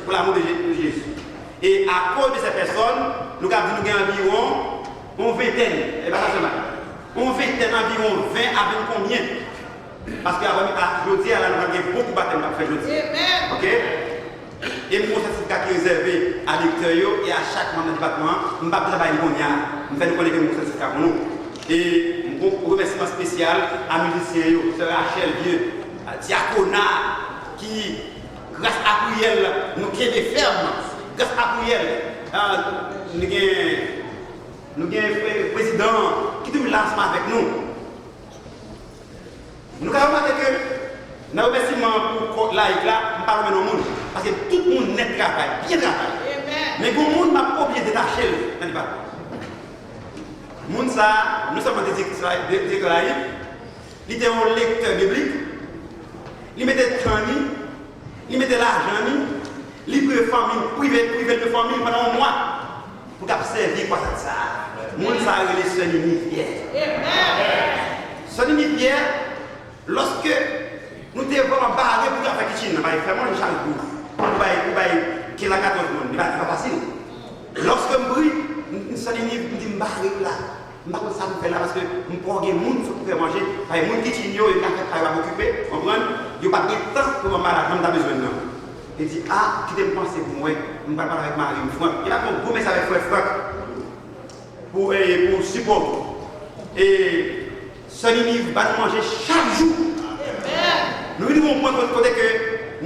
pour l'amour de Jésus. Et à cause de ces personnes, nous avons environ une vingtaine, et pas seulement, une vingtaine, environ 20 à 20 combien? Parce qu'aujourd'hui, nous avons beaucoup de baptêmes à faire aujourd'hui. Ok? Et mon certificat qui est réservé à l'électeur et à chaque membre du département, je ne vais pas besoin de nous faire connaître mon certificat pour nous. Et un remerciement spécial à musiciens, Sœur Rachel Vieux, à Diaconat, qui, grâce à Priel, nous qui est ferme, grâce à Priel, nous avons un président qui est lancement avec nous. Nous avons remarqué que, dans le remerciement pour laïc là, nous parlons de monde. Parce que tout le monde net travail, bien travail. Mais le monde n'a pas oublié de détacher le débat. Le monde, ça, nous sommes des laïcs, il était un lecteur biblique, il mettait le temps, il mettait l'argent, il privé de famille pendant un mois pour observer quoi ça. Le monde, ça a révélé Sonny Pierre. Sonny Pierre, lorsque nous devons barrer pour faire kitchen, nous allons faire manger chaque jour. Qui est la 14 monde, c'est pas facile. Lorsque je brille, je dis barrer là. Je ne sais pas ça me fait là parce que je prends des gens qui faire manger, il y a des gens qui sont et qui va m'occuper, comprendre, il n'y a pas de temps pour me malade, je n'ai besoin de nous. Il dit, ah, qui te pense pour moi, je ne parle pas avec Marie, il a un gros message avec Frère Franck pour support. Et Sonny va nous manger chaque jour. Nous devons prendre de côté que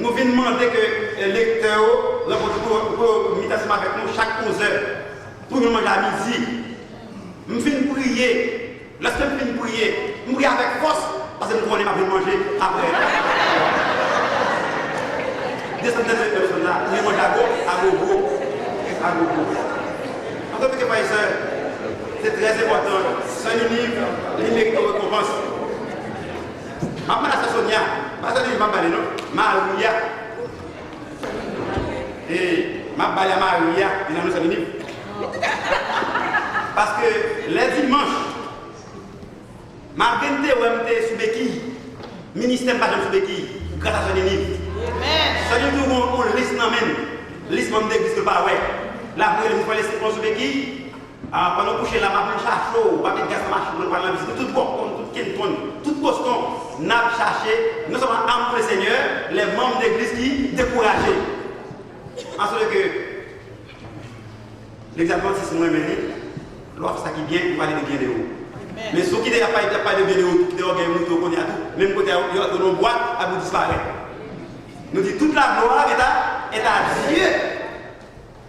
nous venons demander que les lecteurs rencontrent pour imitation avec nous chaque 11 heures pour nous manger à midi. Nous venons prier. Lorsque nous venons prier, nous prions avec force parce que nous connaissons pas manger après. Des centaines de personnes là, nous mangent à gogo. En tant que frères et sœurs, c'est très important. Ce livre, il mérite une récompense. Maman la Sonia, parce que je ne vais pas parler, non? Maria. Et ma balle à Maria, il a nous sa livre. Parce que les dimanches, ma gente ou MT sous béquille, ministère pas de sous béquille, grâce à ce livre. Ce livre, on liste même, liste même d'église que pas ouais. Là, pour les laisser sous béquille. Pendant coucher là, je cherche l'eau, pas de gaz de marche, pour la visite, tout Boston, tout Kenton, tout Boston, n'a cherché, nous sommes en pour le Seigneur, les membres d'église qui découragés. En ce que l'examen, c'est moins mené, l'offre, ça qui vient, il va aller de bien de haut. Mais ceux qui n'ont pas de bien de haut, qui ont gagné tout, même côté de nos boîtes, à vous disparaître. Nous disons toute la gloire est à Dieu.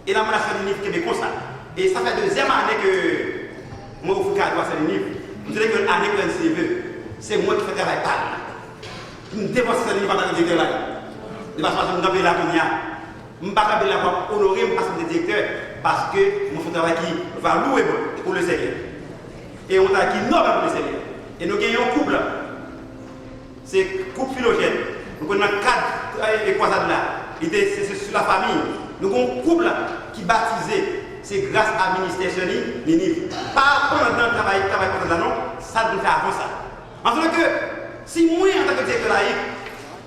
Et la menace de l'unité qui est comme ça. Et ça fait deuxième année que moi, au Foucault, à Saint-Denis, je dirais que l'année que je veux, c'est moi qui fais travail par là. Je ne dépense pas Saint-Denis pendant que je suis là. De toute façon, je ne vais pas là qu'on y a. Je ne vais pas honorer parce que je suis directeur, parce que mon travail qui va louer pour le Seigneur. Et on a qui noble pour le Seigneur. Et nous gagnons un couple. C'est couple philogène. Nous avons 4 croisades là. C'est sur la famille. Nous avons un couple qui est baptisé. C'est grâce à ministère Sonny, Ninive. Pas pendant le travail comme ça, non, ça nous fait avant ça. En fait que, si moi, en tant que directeur laïque,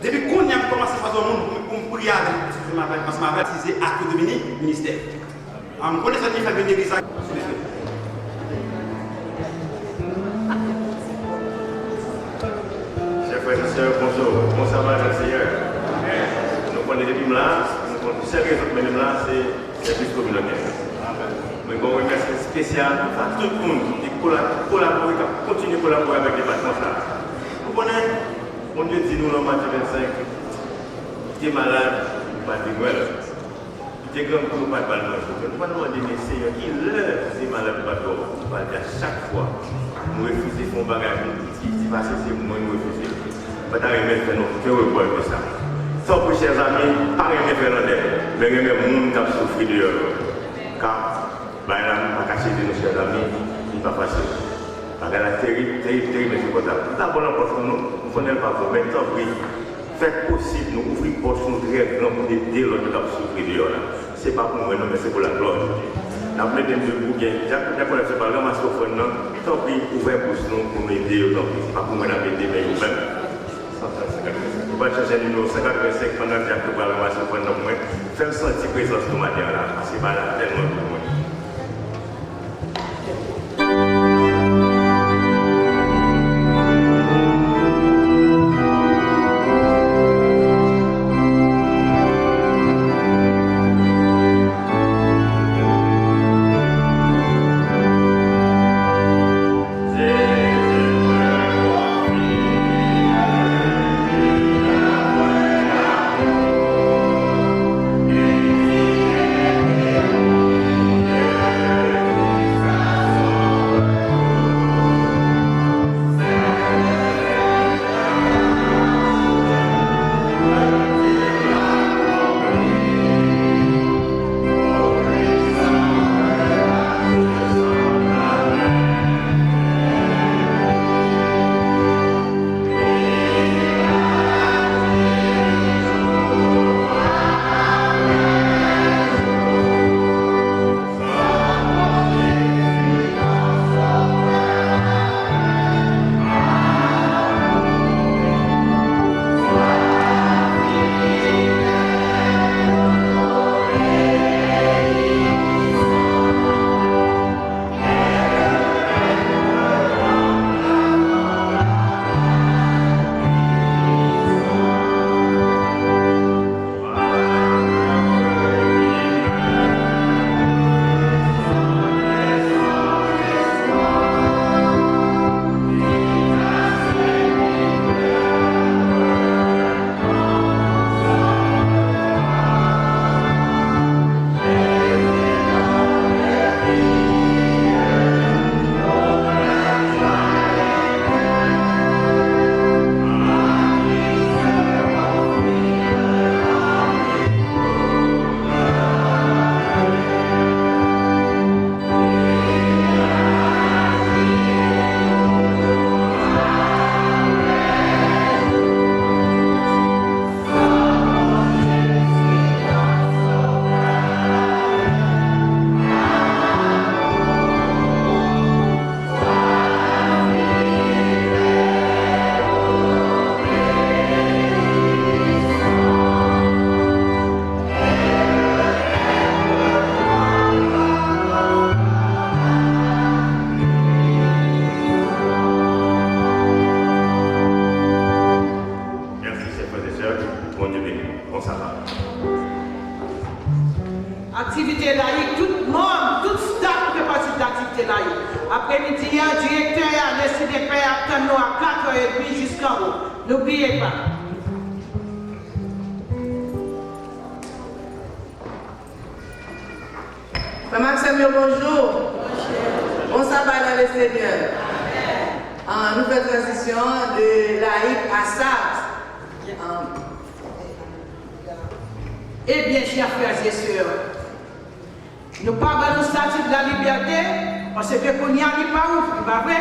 depuis qu'on a commencé à faire un monde pour prier, je m'ai baptisé à cause du ministère. On connaît ça, il fait venir ça. Chers frères et sœurs, bonjour. Bon sabbat, le Seigneur. Nous connaissons depuis là, nous connaissons ces raisons, mais là, c'est plus communautaire. Mais bon, remercie spécial à tout le monde qui collabore, qui continue à collaborer avec les département. Vous connaissez, mon Dieu dit nous le match 25, qui est malade, pas de gueule. Qui est comme pour pas de balle. Nous ne pouvons pas demander, mais Seigneur, qui est malade, pas de gueule. On va dire chaque fois, nous refusons son bagage, qui passe, c'est moi, nous refusons. Pas d'arriver à faire nos cœurs au bol de ça. Sans pour chers amis, pas rien faire dans l'air, mais même le monde qui a souffert de car bah, pas caché de nos chers amis, il n'est pas facile. Parce que la terrible, insupportable. D'abord, nous faisons pas vous, mais tant pis, faites possible, nous ouvrons poche, nous très grand pour aider l'autre qui a souffert de ce n'est pas pour moi, mais c'est pour la gloire de Dieu. Nous avons des bouquins, j'ai connaissé par le massophone, tant pis, ouvrez poche nous pour m'aider, tant pis, ce n'est pas pour moi d'aider, mais vous-même. Vous pouvez chercher le numéro 55 pendant que j'ai parlé de massophone, Fais-moi sentir présence de matin là, parce que là, tellement de monde. Activité laïque, tout le monde, tout staff fait partie de l'activité laïque. Après-midi, le directeur a laissé des pères attendre à 4h30 jusqu'en haut. N'oubliez pas. Maxime, bonjour. Bon sabbat dans le Seigneur. Nous faisons transition de laïque à SAPS. Eh bien, chers frères et sœurs, nous parlons du statut de la liberté, parce que qu'on n'y a pas ouf, pas vrai?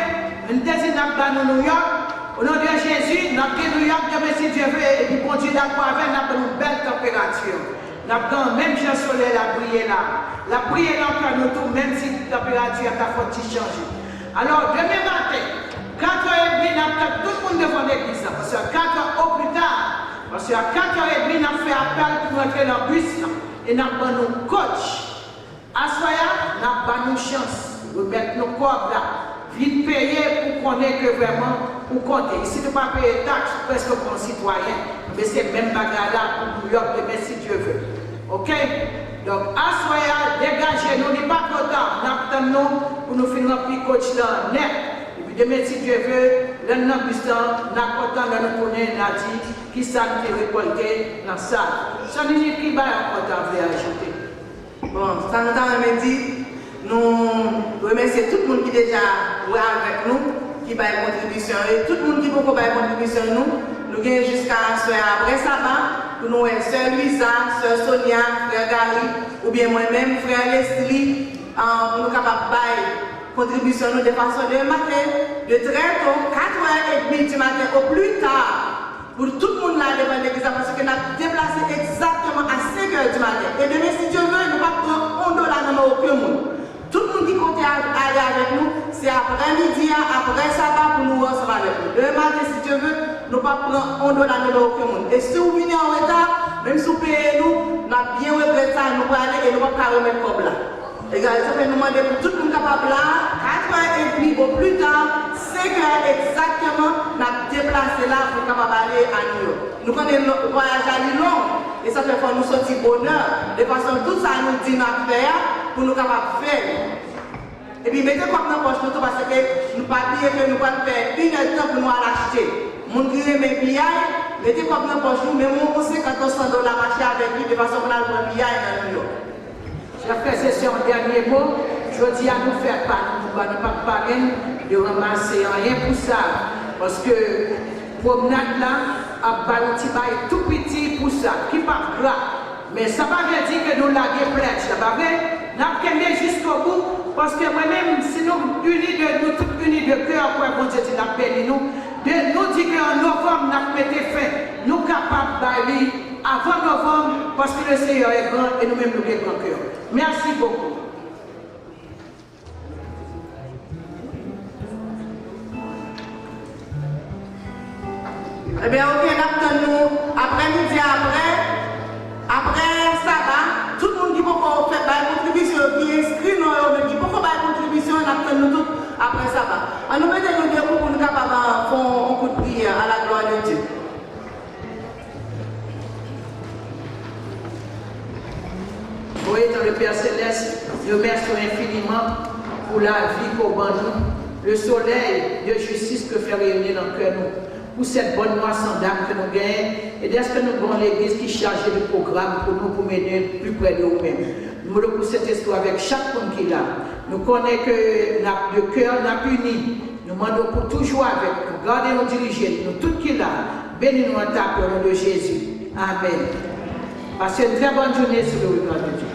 Nous désignons dans New York, au nom de Jésus, nous avons New York, si Dieu veut, et puis bon Dieu d'accord avec, nous avons une belle température. Nous avons même si le soleil a brillé là. La brillé là encore nous tout, même si la température a fait changer. Alors, demain matin, 4h30, nous avons tout le monde devant l'église, parce que 4h au plus tard, parce qu'à 4h30, nous avons fait appel pour entrer dans le bus, et nous avons nos coach. À Soya, nous avons une chance de mettre nos corps là, vite payer pour qu'on ait que vraiment, pour compter. Si tu ne pas payer taxe, presque comme citoyen, mais c'est même bagarre là pour New York, mais si Dieu veut. Ok? Donc, à Soya, dégagez-nous, n'est pas content, nous attendons pour nous finir remplir coach là net. Et puis demain, si Dieu veut, l'un de bus là, nous sommes contents de nous tourner, nous dit, qui s'est récolté dans ça. Ça nous dit qui va encore ajouter. Bon, ça nous a dit, nous remercions tout le monde qui est déjà avec nous, qui va une contribution, et tout le monde qui peut faire une contribution, nous gagnons jusqu'à ce après sabbat, pour nous, sœur Luisa, sœur Sonia, frère Gary, ou bien moi-même, frère Leslie, pour nous capables de faire contribution de façon de matin, de très tôt, 4h30 du matin au plus tard. Pour tout le monde là devant l'église, parce que nous avons déplacé exactement à 5h du matin. Et demain, si Dieu veut, nous ne pouvons pas prendre $1 dans aucun monde. Tout le monde qui compte aller avec nous, c'est après-midi, après sabbat pour nous recevoir avec nous. Demain matin, si Dieu veut, nous ne pouvons pas prendre $1 dans aucun monde. Et si vous venez en retard, même si vous payez nous, nous avons bien nous aller et nous ne pouvons pas remettre comme là. Et ça fait nous demander pour tout le monde capable là, 4h30 au plus tard, 5h exactement, nous avons déplacé là pour capable aller à New York. Nous connaissons le voyage à long et ça fait nous sortir bonheur. De façon tout ça nous dit à faire pour nous capables de faire. Et puis mettez comme dans poche tout parce que nous pas dire que nous allons faire une heure de temps pour nous l'acheter. Mon gré mes billets, mettez comme dans poche nous, mais mon conseil quand on $100 marcher avec lui de façon qu'on a le billet dans New York. J'ai fait ceci en dernier mot. Je dis à nous faire pas, nous ne pas parler de ramasser rien pour ça. Parce que promenade là, à Balouti tout petit pour ça, qui pas gras. Mais ça ne veut pas dire que nous l'avons prête, ça va vrai? Nous avons jusqu'au bout, parce que moi-même, si nous unis de nous, tous unis de cœur, pour bon Dieu, nous béni nous, de nous dire qu'en novembre, nous mettons fin, nous capables d'aller avant novembre, parce que le Seigneur est grand et nous-mêmes nous avons grand cœur. Merci beaucoup. Eh bien, ok, nous, après-midi, après sabbat, tout le monde qui peut faire une contribution, qui est inscrit dans le qui peut faire une contribution, nous tout après sabbat. On nous met nous debout pour nous capables de faire un coup de prière à la gloire de Dieu. Oui, dans le Père Céleste, nous remercions infiniment pour la vie qu'au nous, le soleil de justice que fait réunir dans le cœur nous. Pour cette bonne moisson d'âme que nous gagnons, et dès que nous avons l'église qui charge le programme pour nous, pour mener plus près de nous-mêmes. Nous voulons pour cette histoire avec chaque monde qui est là. Nous connaissons que le cœur n'a uni. Nous demandons pour toujours avec nous, garder nos dirigeants, nous tous qui sont là. Bénis-nous en ta au nom de Jésus. Amen. Passez une très bonne journée sur le nom de Dieu.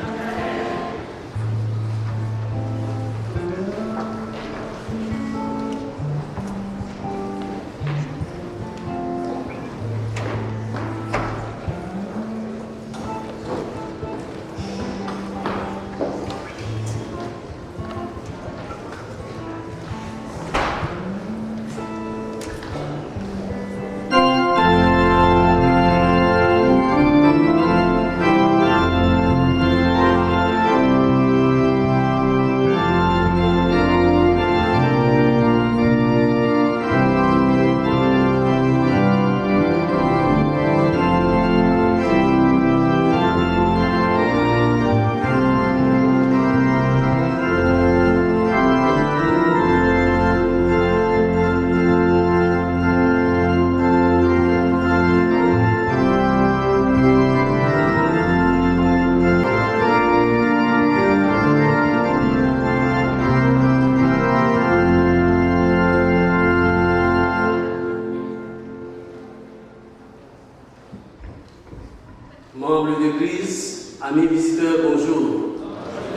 Membres de l'Église, amis visiteurs, bonjour.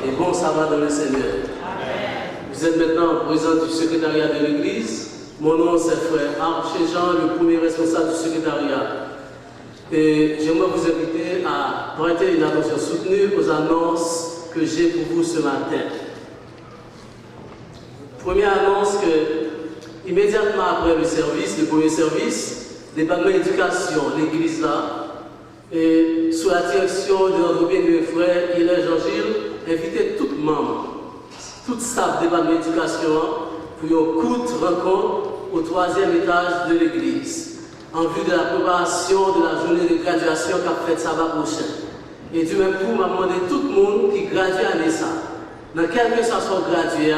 Et bon sabbat dans le Seigneur. Vous êtes maintenant président du secrétariat de l'Église. Mon nom c'est frère Archer Jean, le premier responsable du secrétariat. Et j'aimerais vous inviter à prêter une attention soutenue aux annonces que j'ai pour vous ce matin. Première annonce que, immédiatement après le premier service, le département d'éducation, l'église là, et sous la direction de notre bien-aimé frère Hilaire Jean-Gilles, inviter tout membre, tout staff du département d'éducation pour une courte rencontre au 3e étage de l'église, en vue de la préparation de la journée de graduation qu'a faite sabbat prochain. Et du même coup, m'a demandé tout le monde qui gradue à l'ESA. Dans quel que soit gradué,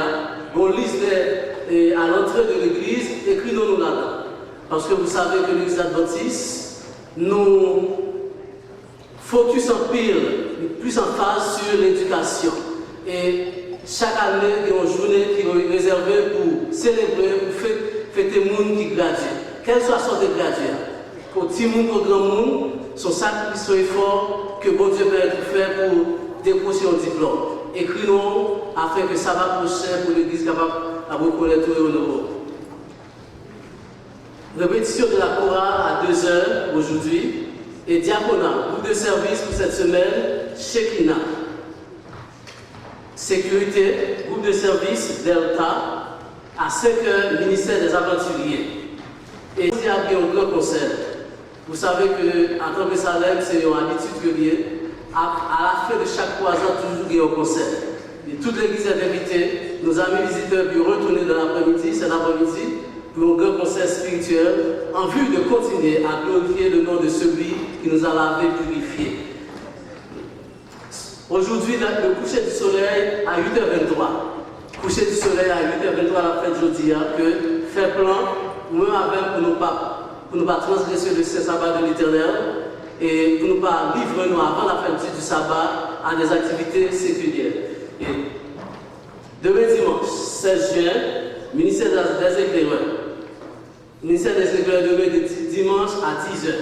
on liste à l'entrée de l'église, écris-nous là-dedans. Parce que vous savez que l'église adventiste, nous focus en pile, plus en phase sur l'éducation. Et chaque année, il y a une journée qui est réservée pour célébrer, pour fêter les gens qui graduent. Quelle soit la sorte de gradué, pour petit monde, pour grand monde, son sacrifice, son effort que bon Dieu peut faire pour décrocher un diplôme. Écris-nous afin que ça va prochain pour l'église capable de reconnaître au nouveau. Répétition de la chorale à 2h aujourd'hui. Et diaconat, groupe de service pour cette semaine, Shekinah. Sécurité, groupe de service, Delta, à 5h, ministère des Aventuriers. Et il y a bien un grand concert. Vous savez qu'en tant que Salem, c'est une habitude que lié. à la fin de chaque 3 ans, toujours il y a un concert. Et toute l'église est invitée, nos amis visiteurs puis retourner dans l'après-midi, cet après-midi, pour un grand concert spirituel, en vue de continuer à glorifier le nom de celui qui nous a lavé, purifié. Aujourd'hui, le coucher du soleil à 8h23. Coucher du soleil à 8h23 à la fin de jeudi, que faire plan, nous avec pour ne pas transgresser le saint sabbat de l'Éternel et pour ne pas livrer nous avant la fermeture du sabbat à des activités séculières. Et demain dimanche, 16 juin, ministère des éclaireurs. Ministère des éclaireurs demain dimanche à 10h.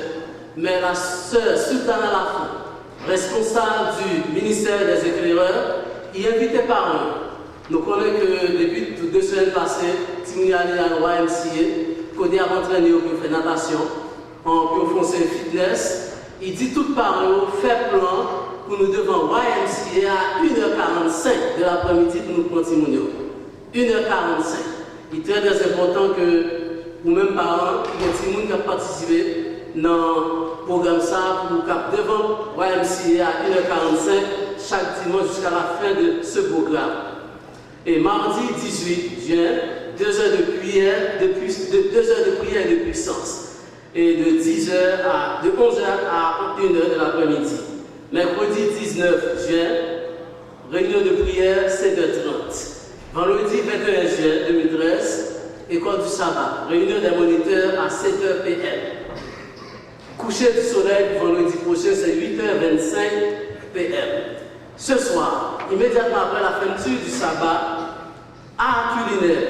Mais la sœur Sultana Lafont, responsable du ministère des éclaireurs, y invitait par eux. Nous connaissons que depuis 2 semaines passées, Timouni allé à YMCA, côté à entraîner pour faire natation, pour faire fitness. Il dit tout par eux, faire plan pour nous devant YMCA à 1h45 de l'après-midi pour nous prendre Timouni. 1h45. Il est très important que vous-même parents, qui ont Timouni qui ont participé dans le programme ça pour devant YMCA à 1h45 chaque dimanche jusqu'à la fin de ce programme. Et mardi 18 juin, 2 heures de prière, 2 heures de prière et de puissance. Et de 11h à 1h de l'après-midi. Mercredi 19 juin, réunion de prière 7h30. Vendredi 21 juin 2013, école du sabbat, réunion des moniteurs à 7h PM. Coucher du soleil vendredi prochain, c'est 8h25 PM. Ce soir, immédiatement après la fermeture du sabbat, art culinaire,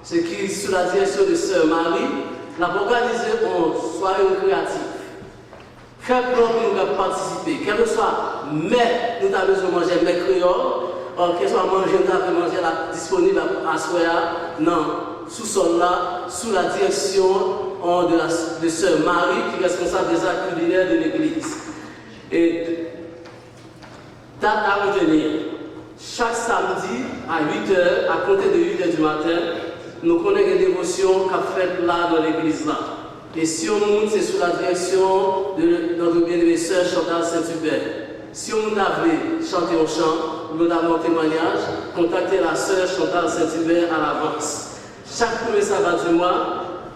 ce qui, sous la direction de Sœur Marie, l'a organisé en soirée créative. Faire plan pour nous participer, quel que soit, mais nous avons besoin de manger mes créoles, qu'elle soit manger là, disponible à soir, non, sous-sol là, sous la direction de Sœur Marie, qui est responsable des actes culinaires de l'église. Et date à retenir, chaque samedi à 8h, à compter de 8h du matin, nous connaissons des dévotions qu'a fait là dans l'église là. Et si on monte, c'est sous la direction de notre bien-aimée sœur Chantal Saint-Hubert. Si on avait chanté au chant, nous avons un témoignage, contactez la sœur Chantal Saint-Hubert à l'avance. Chaque premier sabbat du mois,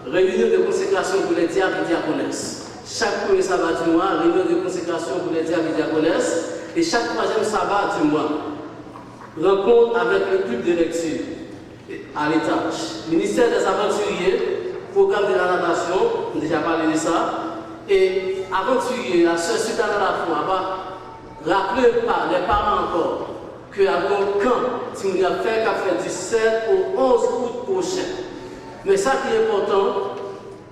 réunion de consécration pour les diacres et diaconesses. Chaque premier sabbat du mois, réunion de consécration pour les diacres et diaconesses. Et chaque 3e sabbat du mois, rencontre avec le club de lecture à l'étage. Ministère des Aventuriers, programme de la natation, on a déjà parlé de ça. Et aventurier, la sœur Sultana Lafont, rappelez par les parents encore qu'il y a un camp qui nous a fait du 7 au 11 août prochain. Mais ça qui est important,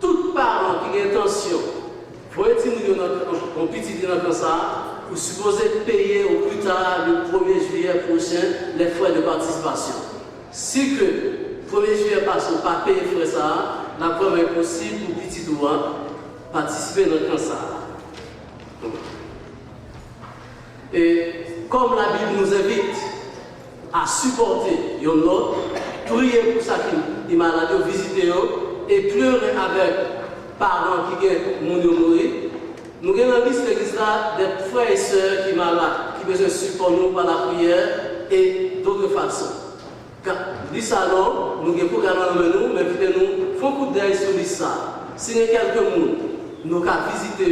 tout parent qui a intention, il faut être un petit peu comme ça, vous supposez payer au plus tard, le 1er juillet prochain, les frais de participation. Si que le 1er juillet passe, on ne pas payer les frais, la preuve est possible pour petit doigt participer à notre cancer. Et comme la Bible nous invite à supporter l'autre, prier pour ça qui est malade, visiter et pleurer avec parents qui ont mouru. Nous avons dans liste l'église là des frères et sœurs qui sont malades, qui ont besoin de support nous par la prière et d'autres façons. Quand dit ça, nous avons un programme dans nous, mais nous faisons coup d'œil sur ça. Si nous avons quelques personnes, nous avons visité,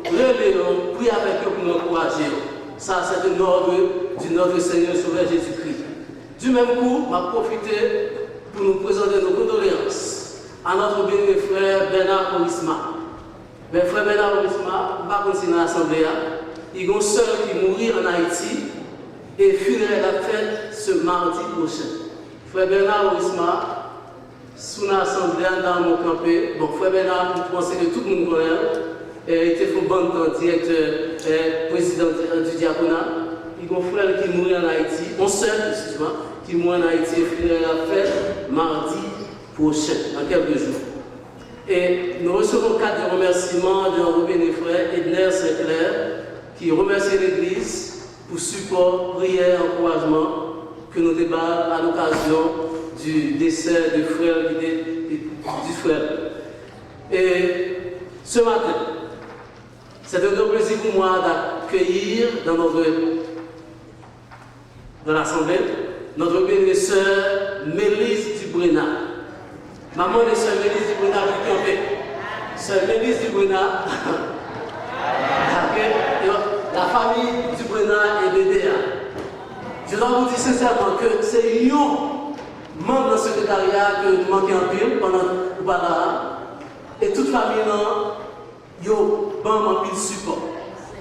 relever, prier avec eux pour nous encourager. Ça, c'est un ordre du notre Seigneur Sauveur Jésus-Christ. Du même coup, je vais profiter pour nous présenter nos condoléances à notre bien-aimé frère Bernard Orisma. Mais frère Bernard Orisma, pas continuer à l'Assemblée. Il y a une sœur qui mourit en Haïti et funéraire la fête ce mardi prochain. Frère Bernard Orisma, sous l'Assemblée, dans mon campé, bon, frère Bernard, vous pensez que tout le monde connaît, il était un bon directeur, président du diaconat. Il y a un frère qui mourit en Haïti, un seul, excuse-moi, qui mourit en Haïti et funéraire la fête mardi prochain, dans quelques jours. Et nous recevons 4 remerciements de notre bien frère Edner Saint-Clair, qui remercie l'Église pour support, prière, encouragement que nous débattons à l'occasion du décès du frère. Et ce matin, c'est un grand plaisir pour moi accueillir dans l'Assemblée notre bien sœur Mélisse Dubrena. Maman de sœur Mélisse Dubrena qui campait. Sœur Mélisse Dubrena, la famille Dubrena et Bédéa. Je dois vous dire sincèrement que c'est un membre du secrétariat que nous manquons en pile pendant le là. Et toute famille, yo bon en pile support.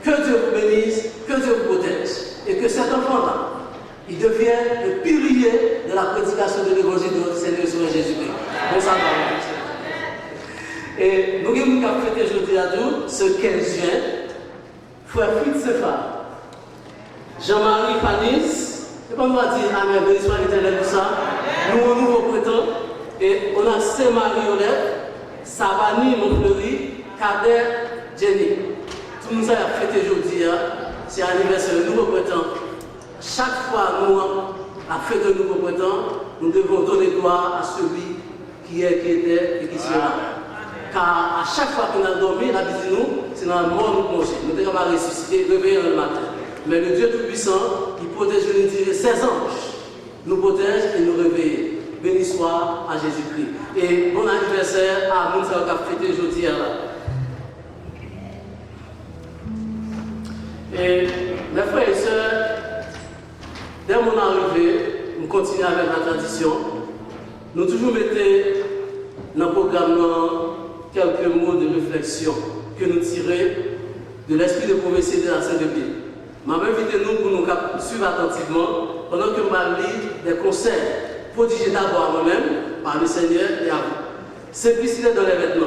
Que Dieu vous bénisse, que Dieu vous protège. Et que cet enfant-là, il devienne le pilier de la prédication de l'évangile de notre Seigneur Jésus-Christ. Bon ça va. Et nous avons fêté aujourd'hui à nous, ce 15 juin, frère Fritz Sefa, Jean-Marie Fanis, et pas moi dire Amen, béni soit l'Éternel pour ça. Nous, un nouveau prétend, et on a Saint-Marie-Olette, Sabani Montfleury, Kader Jenny. Tout le monde a fêté aujourd'hui, c'est l'anniversaire de nouveau prétend. Chaque fois nous avons fait de nouveaux prétends, nous devons donner gloire à celui qui est, qui était et qui sera. Car à chaque fois qu'on a dormi, la vie de nous, c'est dans la mort nous plonger. Nous devons ressusciter, réveiller le matin. Mais le Dieu Tout-Puissant, il protège ses anges, nous protège et nous réveille. Béni soit à Jésus-Christ. Et bon anniversaire à nous qui avons fêté aujourd'hui. Et mes frères et sœurs, dès mon arrivée, nous continuons avec la tradition. Nous toujours mettons dans le programme quelques mots de réflexion que nous tirons de l'esprit de prophétie de la Sainte-Bible. Je vais inviter nous pour nous suivre attentivement pendant que nous allons lire des conseils prodigés d'abord à moi-même, par le Seigneur et à vous. Simplicité dans les vêtements.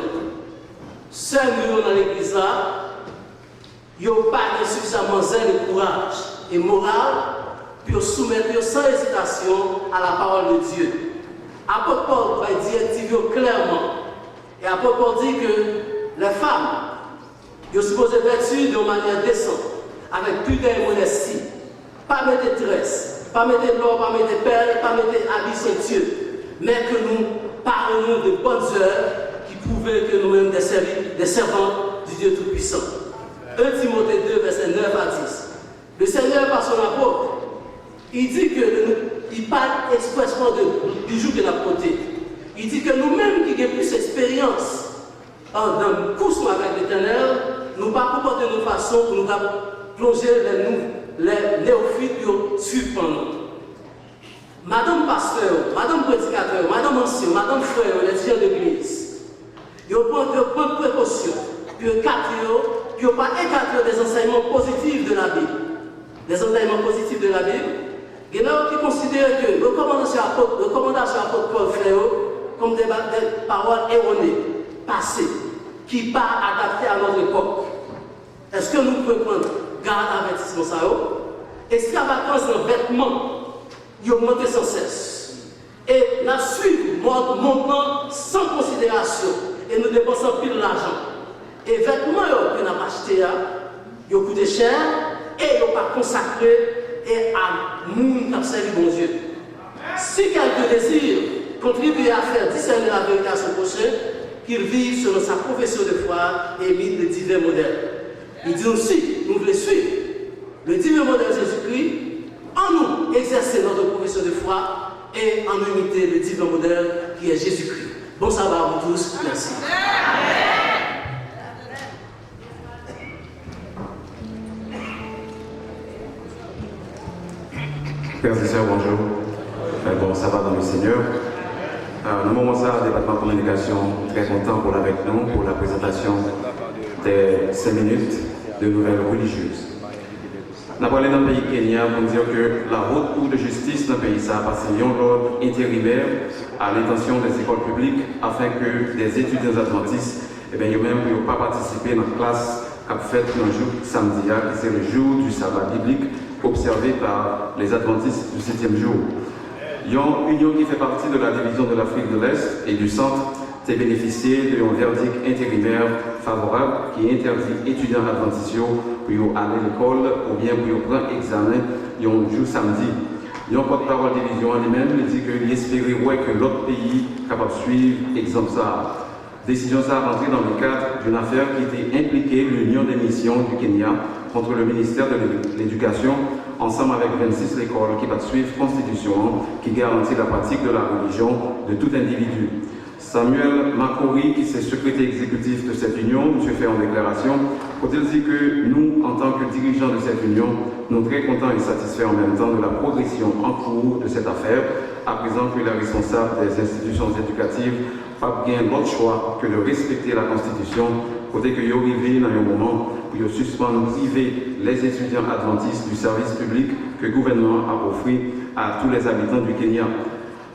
Seuls nous dans l'église là, ils n'ont pas suffisamment zèle et courage et morale pour soumettre sans hésitation à la parole de Dieu. Apôtre Paul va dire clairement, et apôtre Paul dit que les femmes, ils sont supposées vêtues de manière décente, avec pudeur et modestie, pas mettre de tresse, pas mettre de l'or, pas mettre de perles, pas mettre d'habits somptueux, mais que nous parlons de bonnes œuvres qui prouvent que nous-mêmes des servants du Dieu Tout-Puissant. 1 Timothée 2, verset 9 à 10. Le Seigneur, par son apôtre, il dit il parle expressément du jour de la côté. Il dit que nous-mêmes qui avons plus d'expérience dans le course avec l'Éternel, nous ne pouvons pas comporter de façon pour nous plonger les néophytes pour suivre nous. Madame pasteur, madame prédicateur, madame ancien, madame frère, les étudiants d'église, ils prennent précaution pour ne pas écarter des enseignements positifs de la Bible. Des enseignements positifs de la Bible. Il y en a qui considèrent que les recommandations à apôtre Paul fait comme des paroles erronées, passées, qui ne sont pas adaptées à notre époque. Est-ce que nous pouvons prendre garde à l'avertissement ça? Extravagance dans les vêtements, ils augmentent sans cesse. Et la suite montant sans considération et nous dépensons plus l'argent. Et les vêtements que nous avons achetés, ils ont coûté cher et ils n'ont pas consacré et à nous qui avons servi bon Dieu. Si quelqu'un désire contribuer à faire discerner la vérité à son prochain, qu'il vive selon sa profession de foi et imite de divers modèles. Il dit aussi, nous voulons suivre le divin modèle de Jésus-Christ, en nous exercer notre profession de foi et en imiter le divin modèle qui est Jésus-Christ. Bon sabbat à vous tous, merci. Frères et sœurs, bonjour. Bon sabbat dans le Seigneur. Nous moment ça, le département de communication, très content pour avec nous pour la présentation des 5 minutes de nouvelles religieuses. Nous avons parlé dans le pays Kenya pour dire que la haute cour de justice dans le pays ça a passé un ordre intérimaire à l'intention des écoles publiques afin que des étudiants adventistes ne puissent pas participer dans la classe qu'a faite le jour samedi, qui c'est le jour du sabbat biblique observé par les adventistes du 7e jour. Yon Union qui fait partie de la division de l'Afrique de l'Est et du Centre s'est bénéficié d'un verdict intérimaire favorable qui interdit étudiants adventistes pour aller à l'école ou bien pour prendre examen yon jour samedi. Yon porte-parole division en lui-même dit qu'il espérait que l'autre pays capable de suivre exemple ça. Décision ça a rentré dans le cadre d'une affaire qui était impliquée l'Union des missions du Kenya contre le ministère de l'Éducation, ensemble avec 26 écoles qui va suivre Constitution qui garantit la pratique de la religion de tout individu. Samuel Makori, qui est secrétaire exécutif de cette union, M. fait en déclaration, faut-il dire que nous, en tant que dirigeants de cette union, nous sommes très contents et satisfaits en même temps de la progression en cours de cette affaire, à présent que les responsables des institutions éducatives pas bien d'autre choix que de respecter la Constitution, côté que vous arrivez dans un moment où vous suspendez priver les étudiants adventistes du service public que le gouvernement a offert à tous les habitants du Kenya.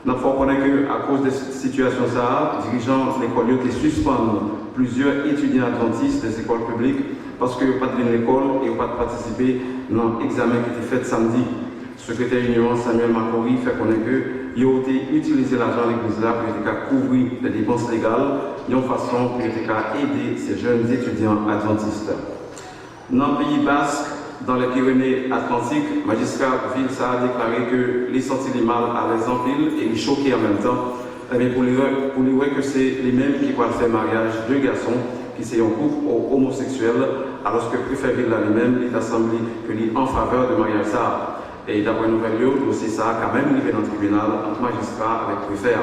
Nous faut connaître qu'à cause de cette situation, les dirigeants de l'école qui suspendent plusieurs étudiants adventistes des écoles publiques parce qu'ils n'ont pas de l'école et n'ont pas participé dans l'examen qui était fait samedi. Le secrétaire union Samuel Makori fait connaître qu'ils ont utilisé l'argent de l'église là pour couvrir les dépenses légales d'une façon pour aider ces jeunes étudiants adventistes. Dans le Pays Basque, dans les Pyrénées-Atlantiques, le magistrat ville a déclaré que les sorties du mal avaient en pile et les choqués en même temps. Mais pour lui dire que c'est les mêmes qui vont faire mariage deux garçons qui sont en couple homosexuel, alors que le préfet ville lui-même est assemblé que lui en faveur de mariage ça. Et d'après nouvelle le dossier ça a quand même arrivé dans le tribunal entre magistrat avec préfet.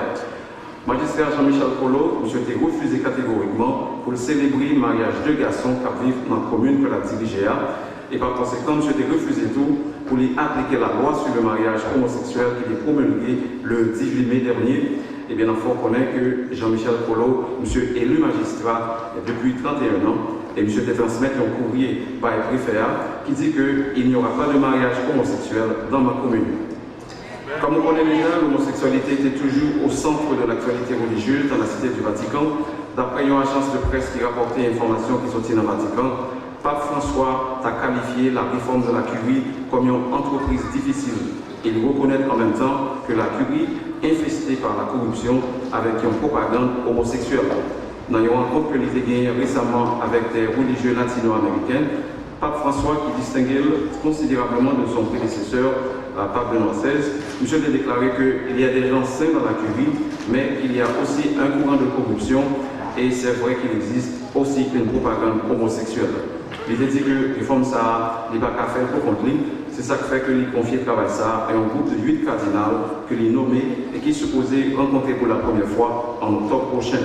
Magistrat Jean-Michel Polo, monsieur était refusé catégoriquement pour célébrer le mariage de garçons qui vivent dans la commune que la dirigée. Et par conséquent, monsieur était refusé tout pour lui appliquer la loi sur le mariage homosexuel qui est promulguée le 18 mai dernier. Et bien, il faut connaître que Jean-Michel Polo, monsieur élu magistrat depuis 31 ans, et M. te transmet un courrier par le préfet qui dit qu'il n'y aura pas de mariage homosexuel dans ma commune. Comme vous connaissez déjà, l'homosexualité était toujours au centre de l'actualité religieuse dans la cité du Vatican. D'après une agence de presse qui rapportait informations qui sortaient dans le Vatican, Pape François a qualifié la réforme de la curie comme une entreprise difficile. Il reconnaît en même temps que la curie est infestée par la corruption avec une propagande homosexuelle. Dans une rencontre que l'on a gagnée récemment avec des religieux latino-américains, Pape François, qui distinguait considérablement de son prédécesseur, Pape Benoît XVI, monsieur a déclaré qu'il y a des gens sains dans la curie, mais qu'il y a aussi un courant de corruption, et c'est vrai qu'il existe aussi une propagande homosexuelle. Il a dit que les femmes, ça, les bacs à faire pour contre lui, c'est ça qui fait que lui confie le travail ça à un groupe de 8 cardinals que lui nommé et qui est supposé rencontrer pour la première fois en octobre prochain.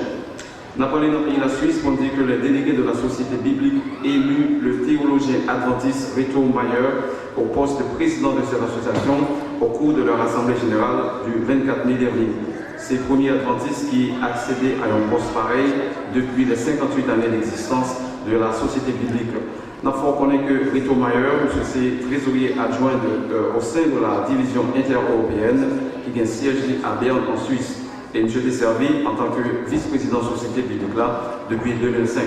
Dans le pays de la Suisse, on dit que les délégués de la Société biblique élu le théologien adventiste Reto Mayer au poste de président de cette association au cours de leur assemblée générale du 24 mai dernier. C'est le premier adventiste qui accédait à un poste pareil depuis les 58 années d'existence de la Société biblique. Nous faut connaître que Reto Mayer, c'est trésorier adjoint au sein de la division inter-européenne qui a un siège à Berne en Suisse. Et je l'ai servi en tant que vice-président de la Société biblique là depuis 2005.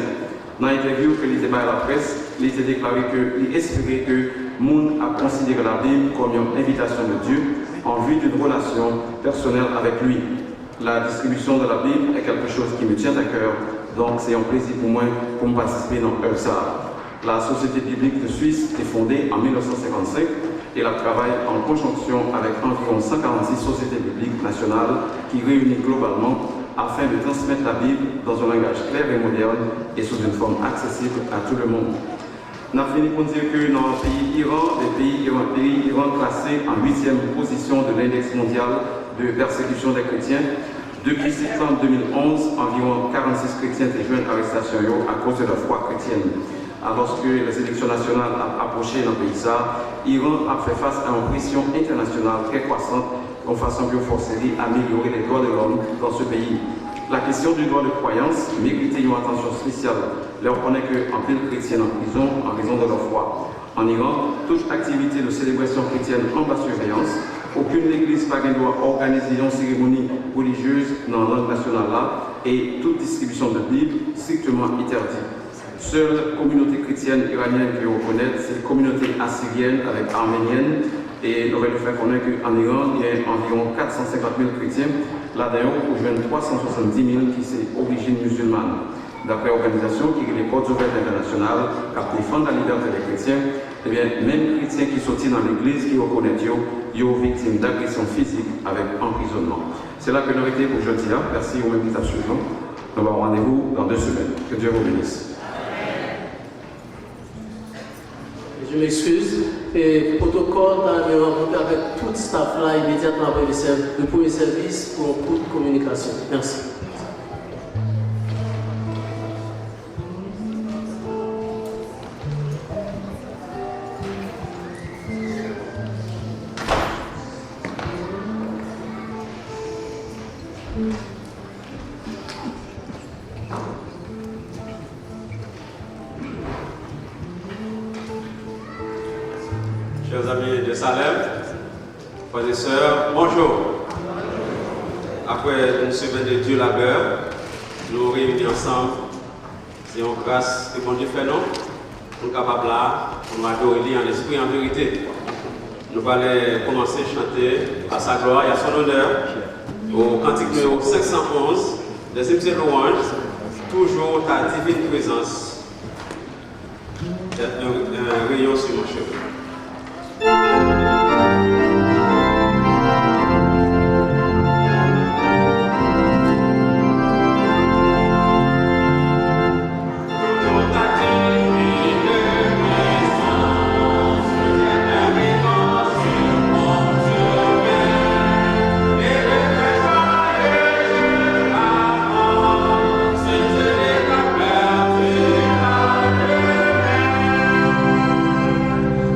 Dans l'interview qu'il était à la presse, il était déclaré qu'il espérait que le monde a considéré la Bible comme une invitation de Dieu en vue d'une relation personnelle avec lui. La distribution de la Bible est quelque chose qui me tient à cœur, donc c'est un plaisir pour moi pour me participer dans ça. La Société biblique de Suisse est fondée en 1955 et elle travaille en conjonction avec environ 146 sociétés bibliques nationales qui réunissent globalement afin de transmettre la Bible dans un langage clair et moderne et sous une forme accessible à tout le monde. On a fini pour dire que dans le pays Iran, Iran classé en 8e position de l'index mondial de persécution des chrétiens. Depuis septembre 2011, environ 46 chrétiens étaient joints à l'arrestation à cause de leur foi chrétienne. Alors que les élections nationales approchaient dans le pays, l'Iran a fait face à une pression internationale très croissante en façon de forcer à améliorer les droits de l'homme dans ce pays. La question du droit de croyance mérite une attention spéciale. Là, on connaît qu'un pile chrétien en prison en raison de leur foi. En Iran, toute activité de célébration chrétienne en basse surveillance, aucune église pas doit organiser une cérémonie religieuse dans la langue nationale là, et toute distribution de Bible strictement interdite. Seule la communauté chrétienne iranienne que vous connaissez, c'est la communauté assyrienne avec arménienne. Et nous allons faire connaître qu'en Iran, il y a environ 450 000 chrétiens. Là-dedans, on joue 370 000 qui sont d'origine musulmane. D'après l'organisation qui est les Portes ouvertes internationales, qui défendent la liberté des chrétiens, eh bien, même les chrétiens qui sont dans l'église, qui reconnaissent, ils sont victimes d'agression physique avec emprisonnement. C'est là que nous avons été pour aujourd'hui. Merci aux mêmes qui suivent. Nous avons rendez-vous dans 2 semaines. Que Dieu vous bénisse. Je m'excuse. Et protocole, dans me rencontrer avec tout le staff là immédiatement après le premier service pour toute communication. Merci. Chers amis de Salem, frères et sœurs, bonjour. Après une semaine de Dieu labeur, nous réunis ensemble. C'est une grâce que mon Dieu fait nous. Nous sommes capables là, pour nous adorer en esprit et en vérité. Nous allons commencer à chanter à sa gloire et à son honneur au cantique numéro 511 des hymnes et louanges, toujours ta divine présence. Un rayon sur mon cheveu.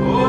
Oh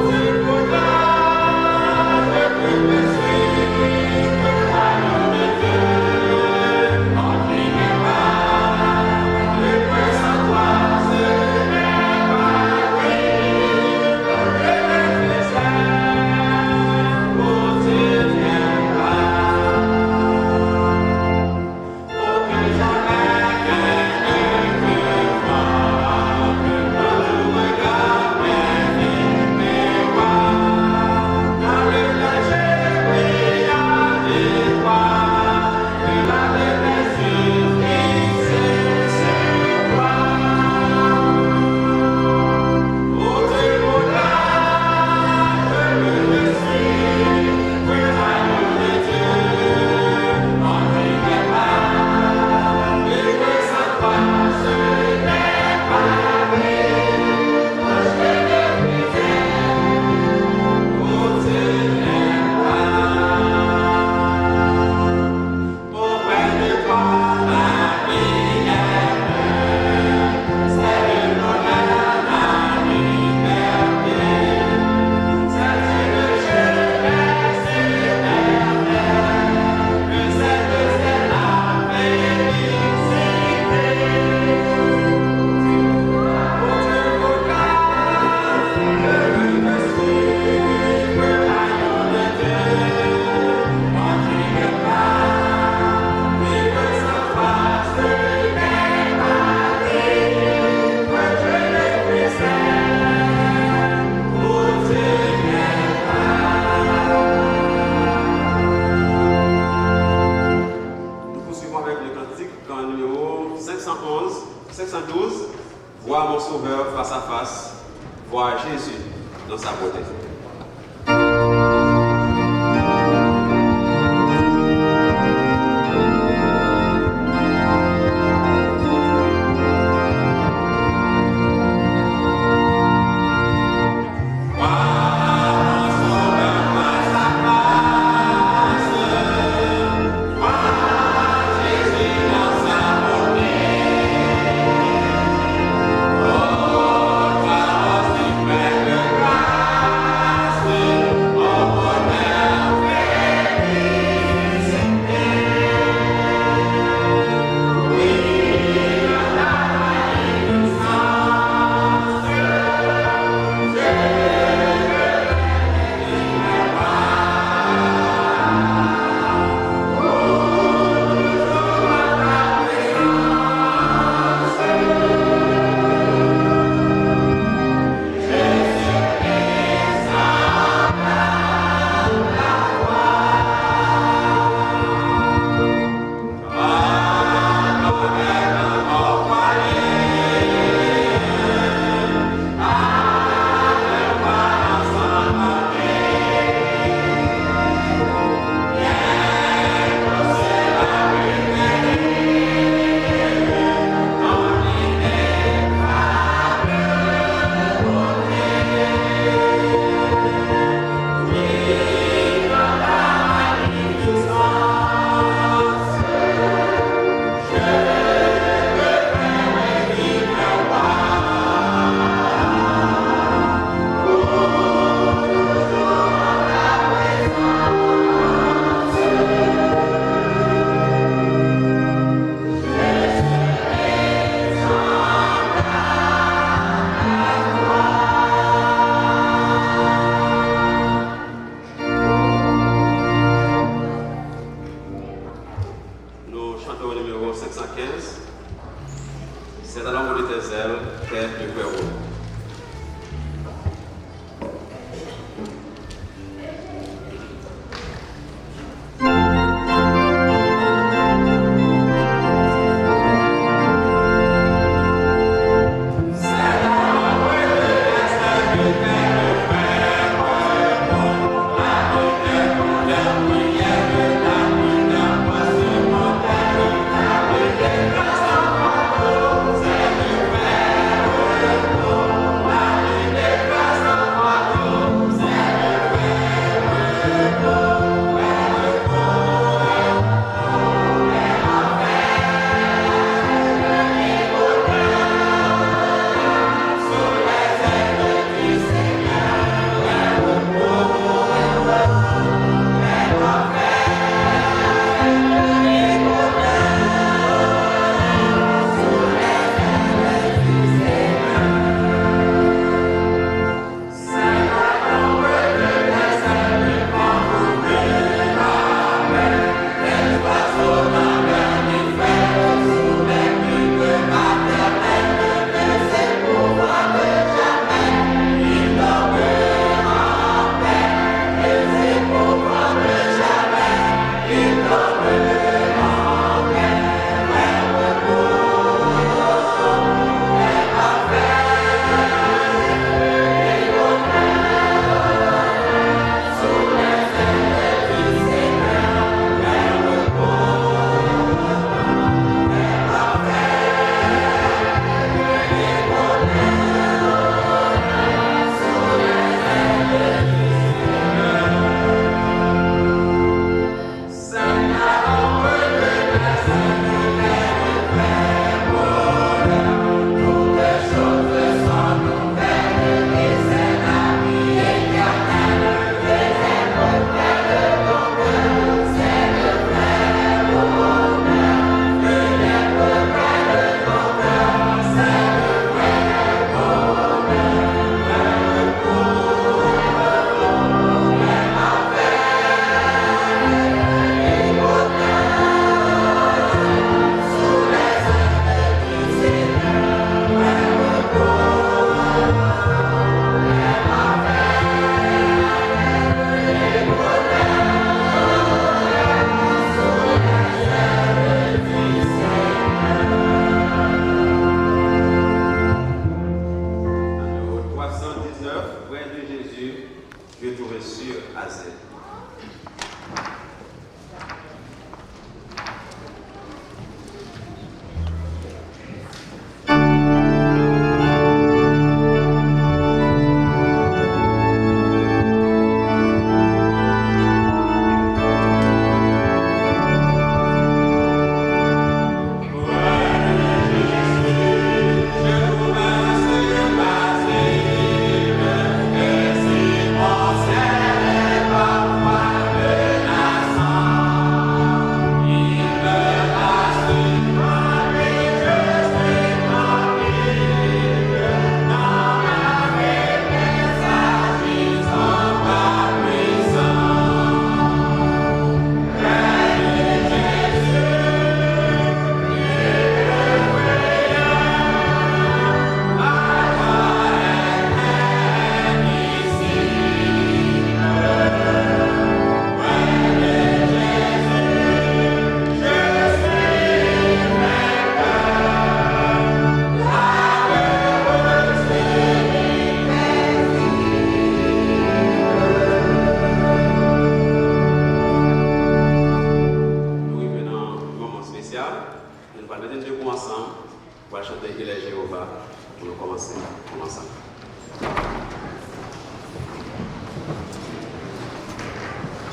que trouver sur AZ.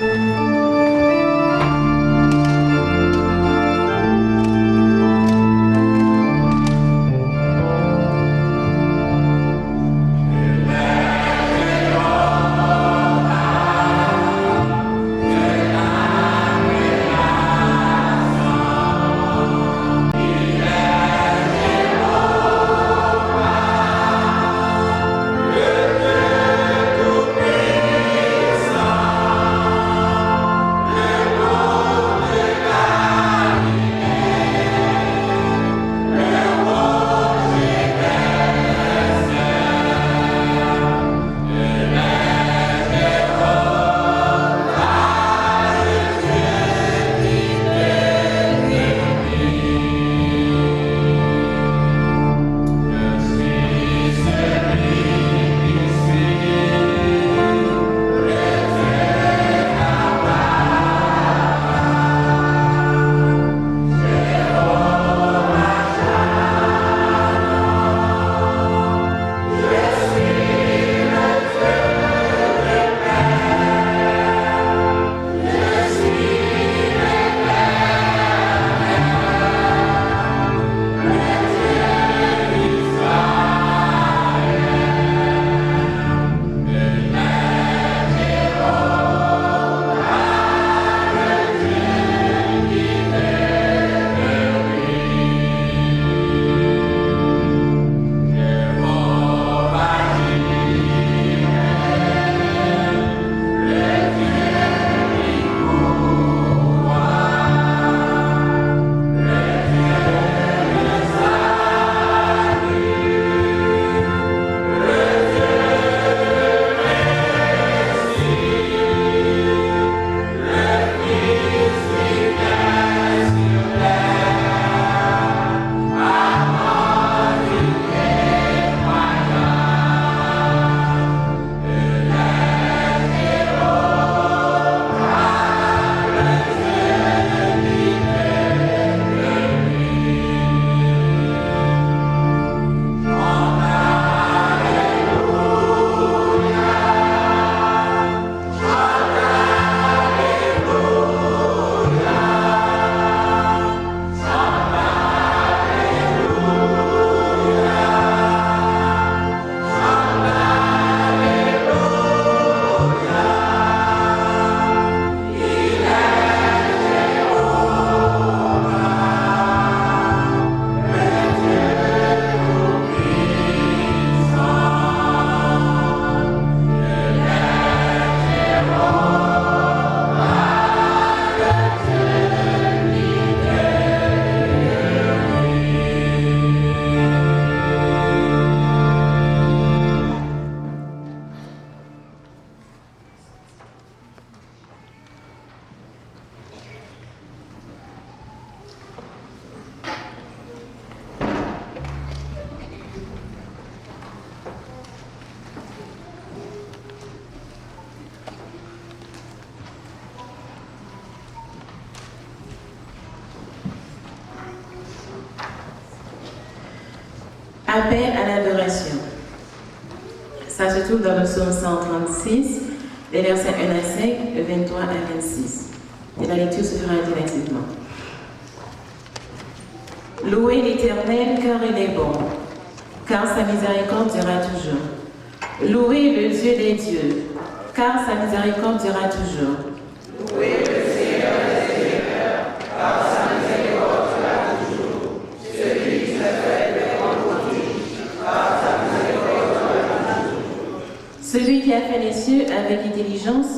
Tout trouve dans le psaume 136, les versets 1 à 5, 23 à 26. Et la lecture se fera interactivement. Louez l'Éternel car il est bon, car sa miséricorde durera toujours. Louez le Dieu des dieux, car sa miséricorde durera toujours. Louez le Seigneur des Seigneurs, car sa miséricorde durera toujours. Celui qui se fait de grands prodiges, car sa miséricorde durera toujours. Celui qui a fait les cieux avec intelligence,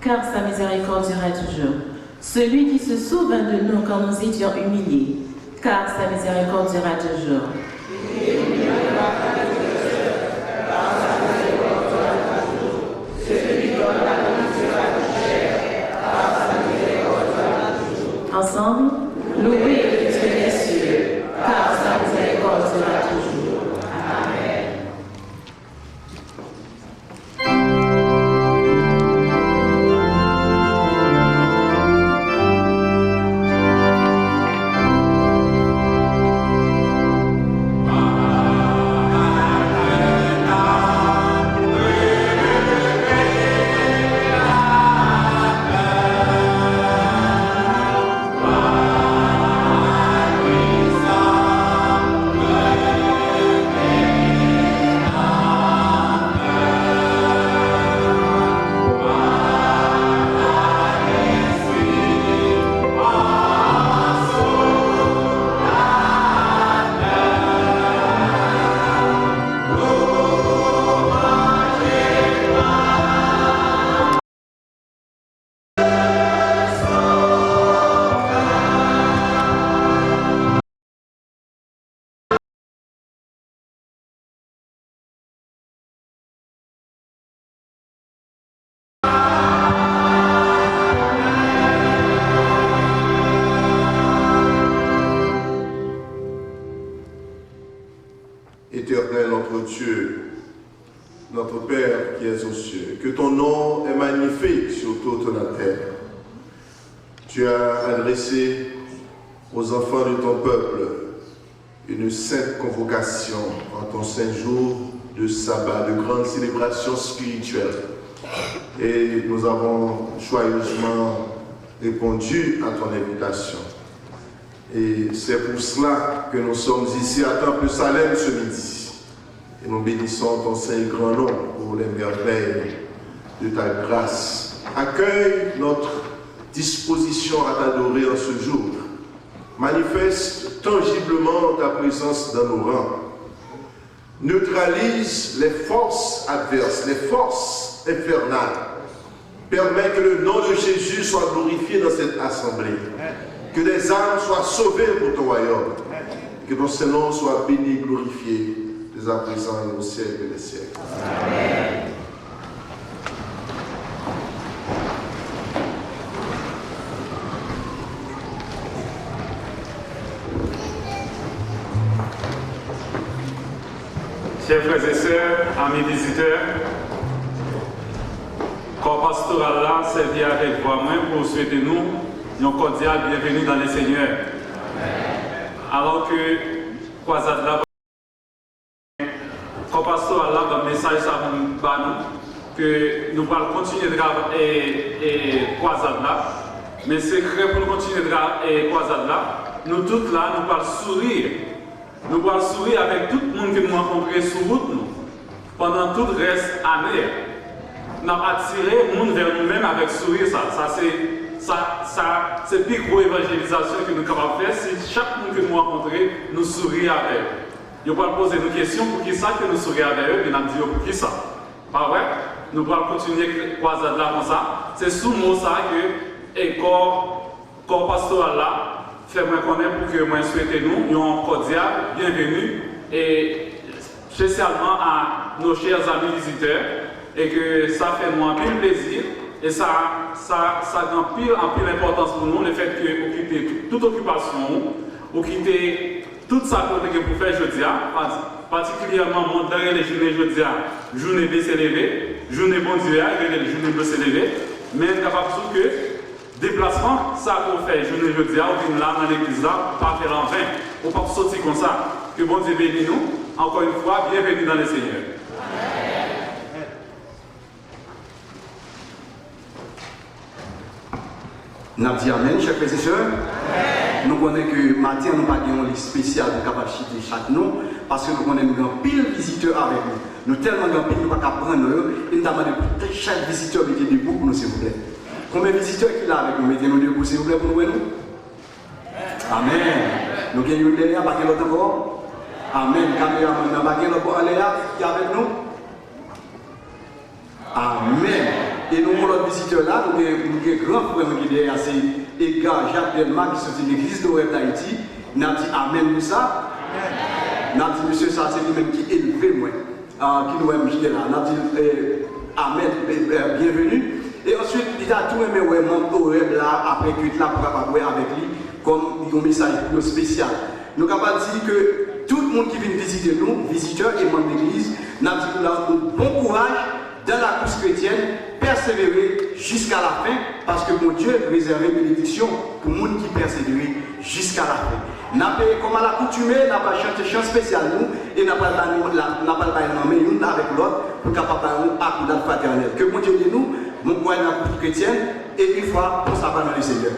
car sa miséricorde durera toujours. Celui qui se souvint de nous quand nous étions humiliés, car sa miséricorde durera toujours. Ensemble, louez le Dieu des cieux, car sa miséricorde durera toujours. Amen. Éternel notre Dieu, notre Père qui es aux cieux, que ton nom est magnifique sur toute la terre. Tu as adressé aux enfants de ton peuple une sainte convocation en ton saint jour de sabbat, de grande célébration spirituelle. Et nous avons joyeusement répondu à ton invitation. Et c'est pour cela que nous sommes ici à Temple Salem ce midi. Et nous bénissons ton saint et grand nom pour les merveilles de ta grâce. Accueille notre disposition à t'adorer en ce jour. Manifeste tangiblement ta présence dans nos rangs. Neutralise les forces adverses, les forces infernales. Permets que le nom de Jésus soit glorifié dans cette assemblée. Que des âmes soient sauvées pour ton royaume. Que ton Saint-Nom soit béni, glorifié, dès à présent et au siècle des siècles. Amen. Chers frères et sœurs, amis visiteurs, corps pastoral là, servi avec moi pour souhaiter nous un cordial bienvenue dans les Seigneurs. Alors que croisade là, corps pastoral là, dans le message ça va nous que nous allons continuer de travailler croisade là, mais c'est secret pour nous continuer de travailler croisade là, nous tous là, nous allons sourire. Nous allons sourire avec tout le monde que nous rencontrons sur route nous, pendant tout le reste année. Nous avons attiré le monde vers nous-mêmes avec sourire. C'est la plus grosse évangélisation que nous avons faire si chaque monde que nous rencontrons, nous sourions avec eux. Nous allons poser nos questions pour qui ça que nous sourions avec eux, et nous allons dire pour qui ça. Pas vrai? Nous allons continuer à croiser là comme ça. C'est sous mot ça que le corps pastoral là. Fais-moi connaître pour que moi souhaite nous un cordial bienvenue et spécialement à nos chers amis visiteurs et que ça fait nous un pile plaisir et ça a en pile importance pour nous le fait que vous quittez toute occupation, vous quittez toute sa côté que vous faites jeudi, particulièrement monter les journées jeudi, journée de s'élever, journée bon Dieu, les journées de s'élever, mais capable que déplacement, ça qu'on fait, je ne veux dire, on vient là dans l'église là, pas faire en vain, on ne peut pas sortir comme ça. Que bon Dieu bénisse nous, encore une fois, bienvenue dans le Seigneur. Nous avons dit Amen, chers frères et sœurs. Nous connaissons que matin, nous n'avons pas une liste spéciale pour capable citer chaque nom, parce que nous connaissons un pile de visiteurs avec nous. Nous tellement de pile, nous ne pouvons pas prendre eux, et nous demandons que chaque visiteur mettez debout pour nous, s'il vous plaît. Combien de visiteurs qu'il a avec nous? Mettez-nous debout, s'il vous plaît, pour nous. Amen. Nous avons une derrière, pas l'autre encore. Amen. Caméra, nous avons pas l'autre là, qui est avec nous. Amen. Et nous avons l'autre visiteur là, nous avons un grand frère qui est derrière, c'est Edgar Jacques Delma qui sortit de l'église de Web d'Haïti. Nous avons dit Amen pour ça. Nous avons dit, monsieur, ça c'est lui-même qui est élevé, moi, qui nous aime qui est là. Nous avons dit Amen, bienvenue. Et ensuite, il a tout aimé, ouais, mon web là, après que là, pour avoir avec lui, comme un message spécial. Nous avons dit que tout le monde qui vient visiter nous, visiteurs et membres d'église, nous avons dit bon courage dans la course chrétienne, persévérer jusqu'à la fin, parce que mon Dieu réserve une bénédiction pour les gens qui persévèrent jusqu'à la fin. Nous avons, comme à l'accoutumée, nous avons chanté chant spécial nous, et nous avons pas nommé l'une avec l'autre pour capable un acte d'acte fraternel. Que mon Dieu dit nous, mon courage dans la course chrétienne, et une fois, on s'abandonne dans le Seigneur.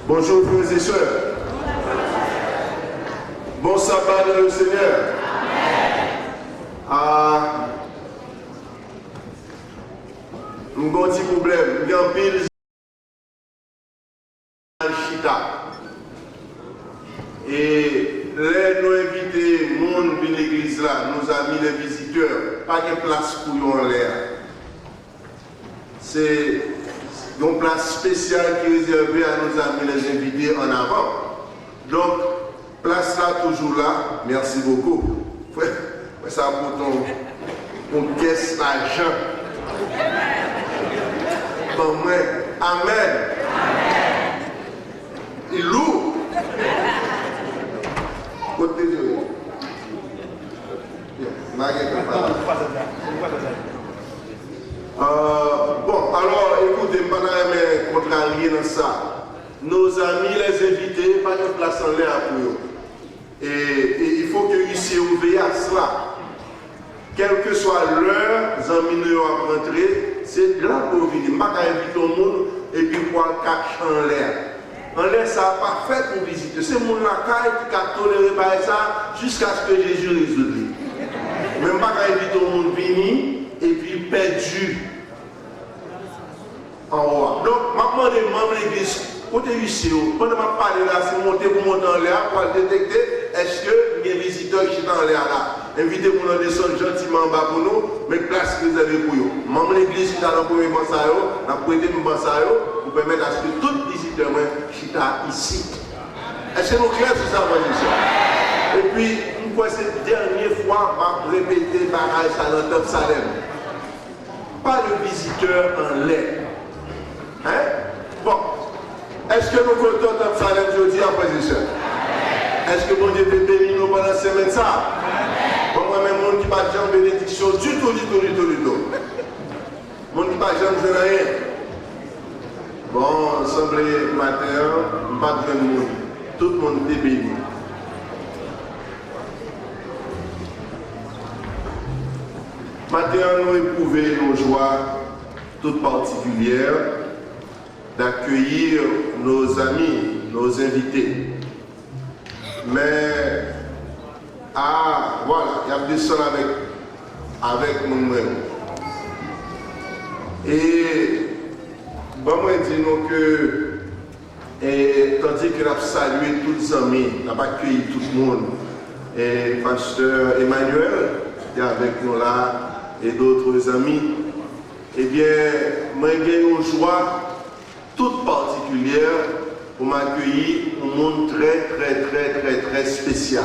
Bonjour frères et sœurs. Bon sabbat dans le Seigneur. Nous avons un petit problème. Nous avons un pile chita. Et là, nous invitons le monde de l'église là, nos amis les visiteurs, pas de place pour eux en l'air. C'est une place spéciale qui est réservée à nos amis les invités en avant. Donc, place là, toujours là. Merci beaucoup. Ça pour ton caisse d'argent. Bon, moi, Amen. Il est lourd. Côté de bon, alors écoutez, pendant mes contrariés dans ça, nos amis, les invités, pas de place en l'air pour eux. Et il faut que ici on veille à cela. Quelle que soit l'heure, les amis nous ont rentré, c'est là pour venir. Je ne vais pas inviter tout le monde et puis pour le cacher en l'air. En l'air, ça n'a pas fait pour visiter. C'est mon lacaille qui a toléré par ça jusqu'à ce que Jésus résout. Mais je ne vais pas inviter tout le monde venir et puis perdu en haut. Donc, je demande aux membres de l'église, côté ici, pendant que je parle là, c'est monter pour monter en l'air pour détecter est-ce que il y a des visiteurs qui sont en l'air là. Invitez-vous à descendre gentiment en bas pour nous, mais place que vous avez pour vous. Membre de l'église qui est dans le premier bansayo, n'a prêté un bansayo pour permettre à ce que tout visiteur qui est ici. Est-ce que nous clairs sur ça, frère et sœurs? Et puis, une fois, c'est la dernière fois, je vais répéter barrage à l'entente Salem. Pas le visiteur en lait. Hein? Bon. Est-ce que nous comptons dans Salem aujourd'hui, frère et sœurs? Est-ce que mon Dieu peut bénir nous pendant cette semaine ça? Bon, moi-même, mon qui pas de bénédiction du tout. Mon qui pas de rien. Bon, semblait matin, pas de monde. Tout le monde est béni. Matin, nous éprouvons nos joies toutes particulières d'accueillir nos amis, nos invités. Mais, voilà, il y a des seuls avec nous-mêmes. Et, bon, moi, dis-nous que, tandis que nous avons salué tous les amis, nous avons accueilli tout le monde, et pasteur Emmanuel, qui est avec nous là, et d'autres amis, eh bien, moi, j'ai une joie toute particulière pour m'accueillir un monde très spécial.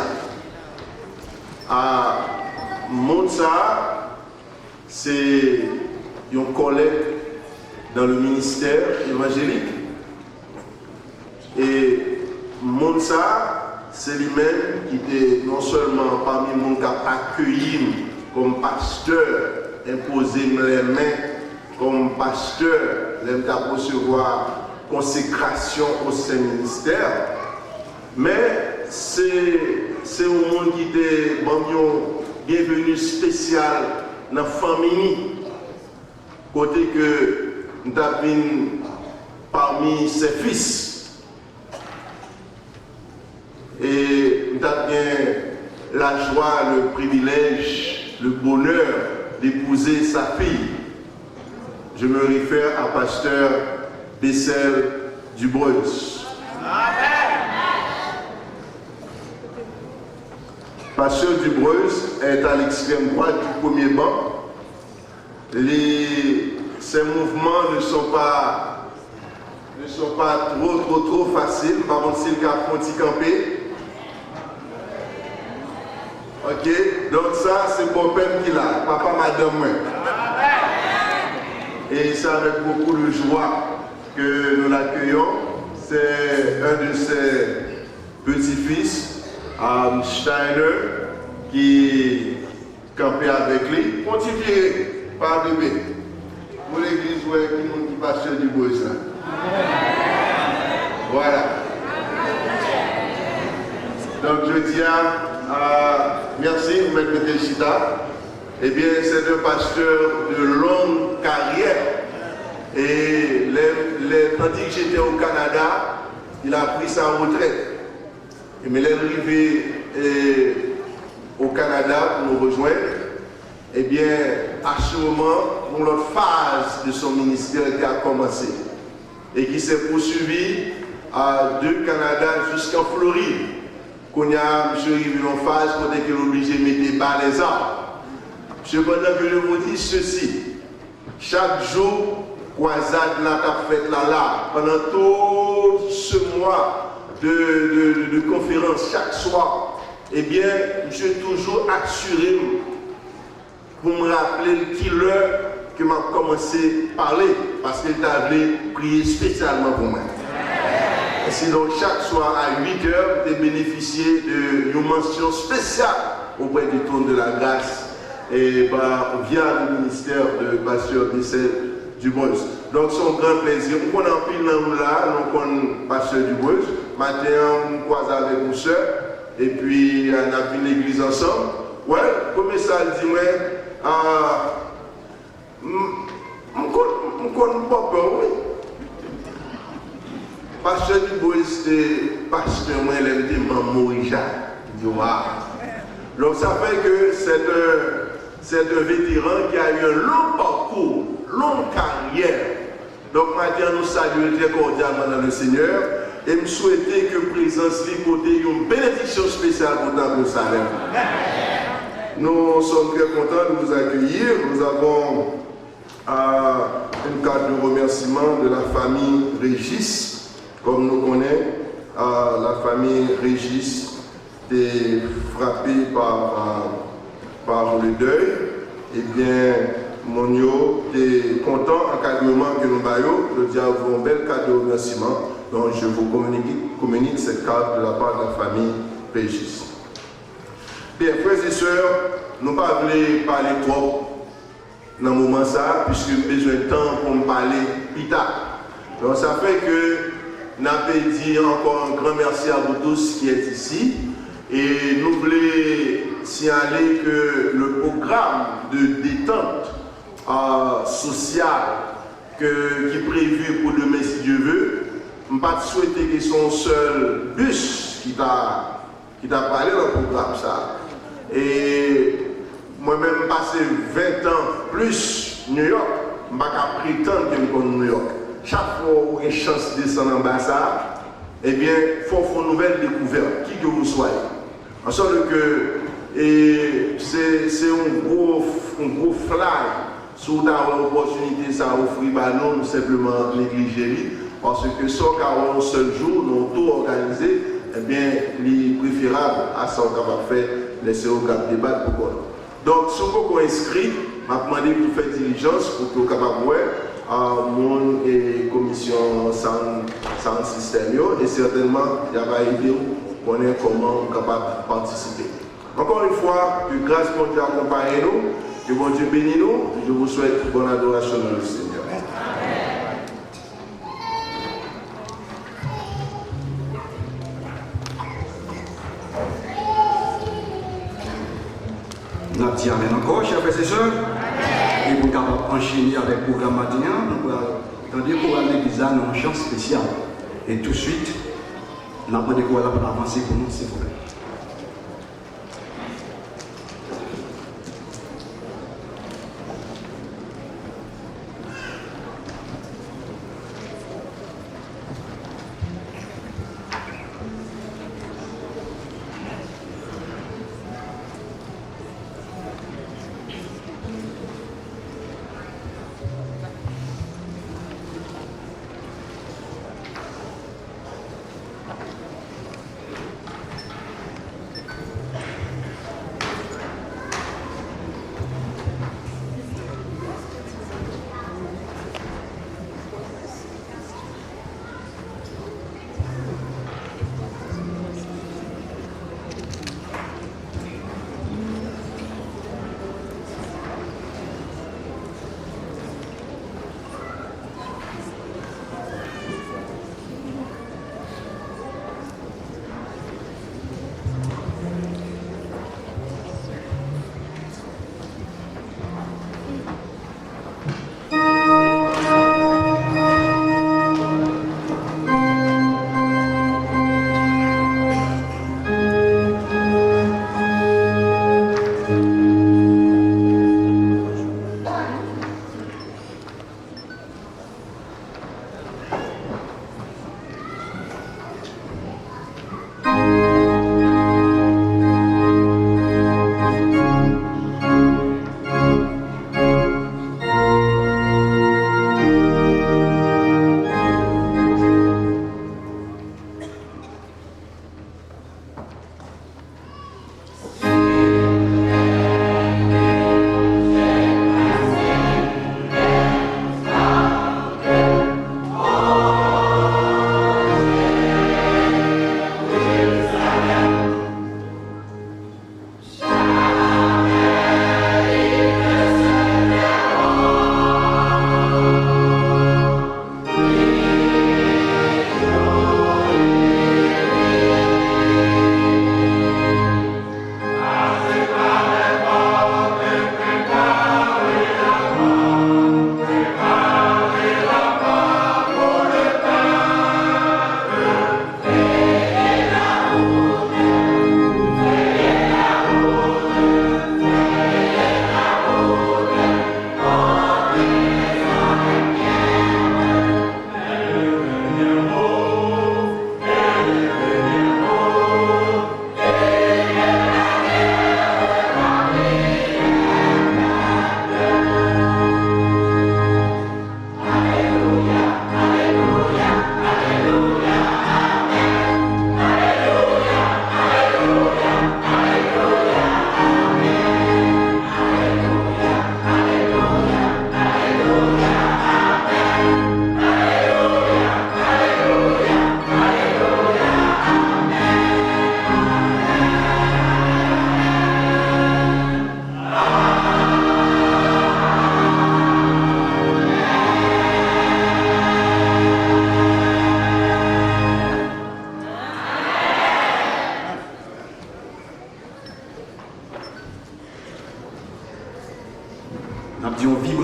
Monde ça, c'est un collègue dans le ministère évangélique. Et monde ça, c'est lui-même qui était non seulement parmi les gens qui ont accueilli comme pasteur, imposé les mains comme pasteur, les gens qui recevoir consécration au Saint-Ministère, mais c'est un monde qui était bienvenue spécial dans la famille, côté que nous avons parmi ses fils. Et nous avons la joie, le privilège, le bonheur d'épouser sa fille. Je me réfère à pasteur Bessel Dubreuse. Pasteur Dubreuse est à l'extrême droite du premier banc. Ces mouvements ne sont pas trop faciles. Par contre, s'il y a un petit campé. Ok, donc ça c'est pour peine qu'il a, papa, madame, moi. Et c'est avec beaucoup de joie que nous l'accueillons. C'est un de ses petits-fils, Steiner, qui campait avec lui. Continuez par bébé. Pour l'église, où est qui pasteur du Bois. Voilà. Donc je tiens merci, M. Chita. Eh bien, c'est un pasteur de longue carrière. Et tandis que j'étais au Canada, il a pris sa retraite. Et mais il est arrivé au Canada pour nous rejoindre. Eh bien, à ce moment, pour l'autre phase de son ministère qui a commencé et qui s'est poursuivi de Canada jusqu'en Floride. Quand il y a M. arrivé en phase, quand il est obligé de mettre bas les arbres. Cependant que je vous dis ceci, chaque jour, croisade là qu'a fait là, pendant tout ce mois de conférence chaque soir, eh bien, je suis toujours assuré pour me rappeler qui l'heure que m'a commencé à parler, parce qu'il t'avait prié spécialement pour moi. Et sinon, chaque soir à 8 heures, tu bénéficié d'une mention spéciale auprès du trône de la grâce. Et via le ministère de pasteur Bessel Dubreuse. Donc c'est un grand plaisir. On a pile dans là, donc on pasteur Dubreuse. Matin, on croise avec nos soeurs. Et puis on a vu l'église ensemble. Ouais, comme ça dit, ouais, on connaît pas peur, oui. Pasteur Dubreuse, c'est pasteur, moi, il aime dire Mamourija. Donc ça fait que c'est un vétéran qui a eu un long parcours, longue carrière. Donc maintenant, nous saluons très cordialement dans le Seigneur et nous souhaitons que présence lui côté une bénédiction spéciale pour Temple Salem. Nous sommes très contents de vous accueillir. Nous avons une carte de remerciement de la famille Régis, comme nous connaissons, la famille Régis est frappée par le deuil, eh bien, mon yo est content encadrement que nous avons, le diable un bel cadeau de remerciement. Donc je vous communique cette carte de la part de la famille Régis. Bien, frères et sœurs, nous ne pouvons pas parler trop dans le moment ça, puisque nous avons besoin de temps pour me parler plus tard. Donc ça fait que nous avons dit encore un grand merci à vous tous qui êtes ici. Et nous voulons signaler que le programme de détente sociale qui est prévu pour demain, si Dieu veut, je ne pas souhaiter que son seul bus qui t'a parlé dans le programme ça. Et moi-même, passé 20 ans plus New York, je ne peux pas prétendre que je connais New York. Chaque fois où il y a une chance de descendre en bas ça, eh bien, il faut faire une nouvelle découverte, qui que vous soyez. En sorte que c'est un gros fly sur l'opportunité ça offrir à nous simplement négliger parce que ça car un seul jour nous tout organisé, eh bien, il est préférable à ça qu'on va faire laisser au cap débat pour quoi. Donc, si vous êtes inscrit, je vais demander de faire diligence pour que vous capable mon et commission sans système et certainement il va aider pour connaître comment on est capable de participer. Encore une fois, que grâce pour Dieu accompagne nous, que bon Dieu bénisse nous, je vous souhaite bonne adoration dans le Seigneur. Nous avons dit amen encore, chers frères et sœurs. Et pour enchaîner avec le programme matin, nous allons pour l'église à une chance spéciale. Et tout de suite, nous allons avancer pour nous, s'il vous plaît.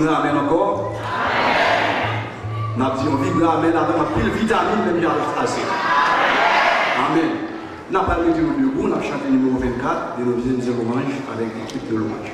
vibrant amen encore. Nous avons dit on vibre amen avec un pile vitamine même bien assez. Amen. Nous avons parlé de nous debout, nous avons chanté le numéro 24 de nos deuxième hommage avec l'équipe de l'hommage.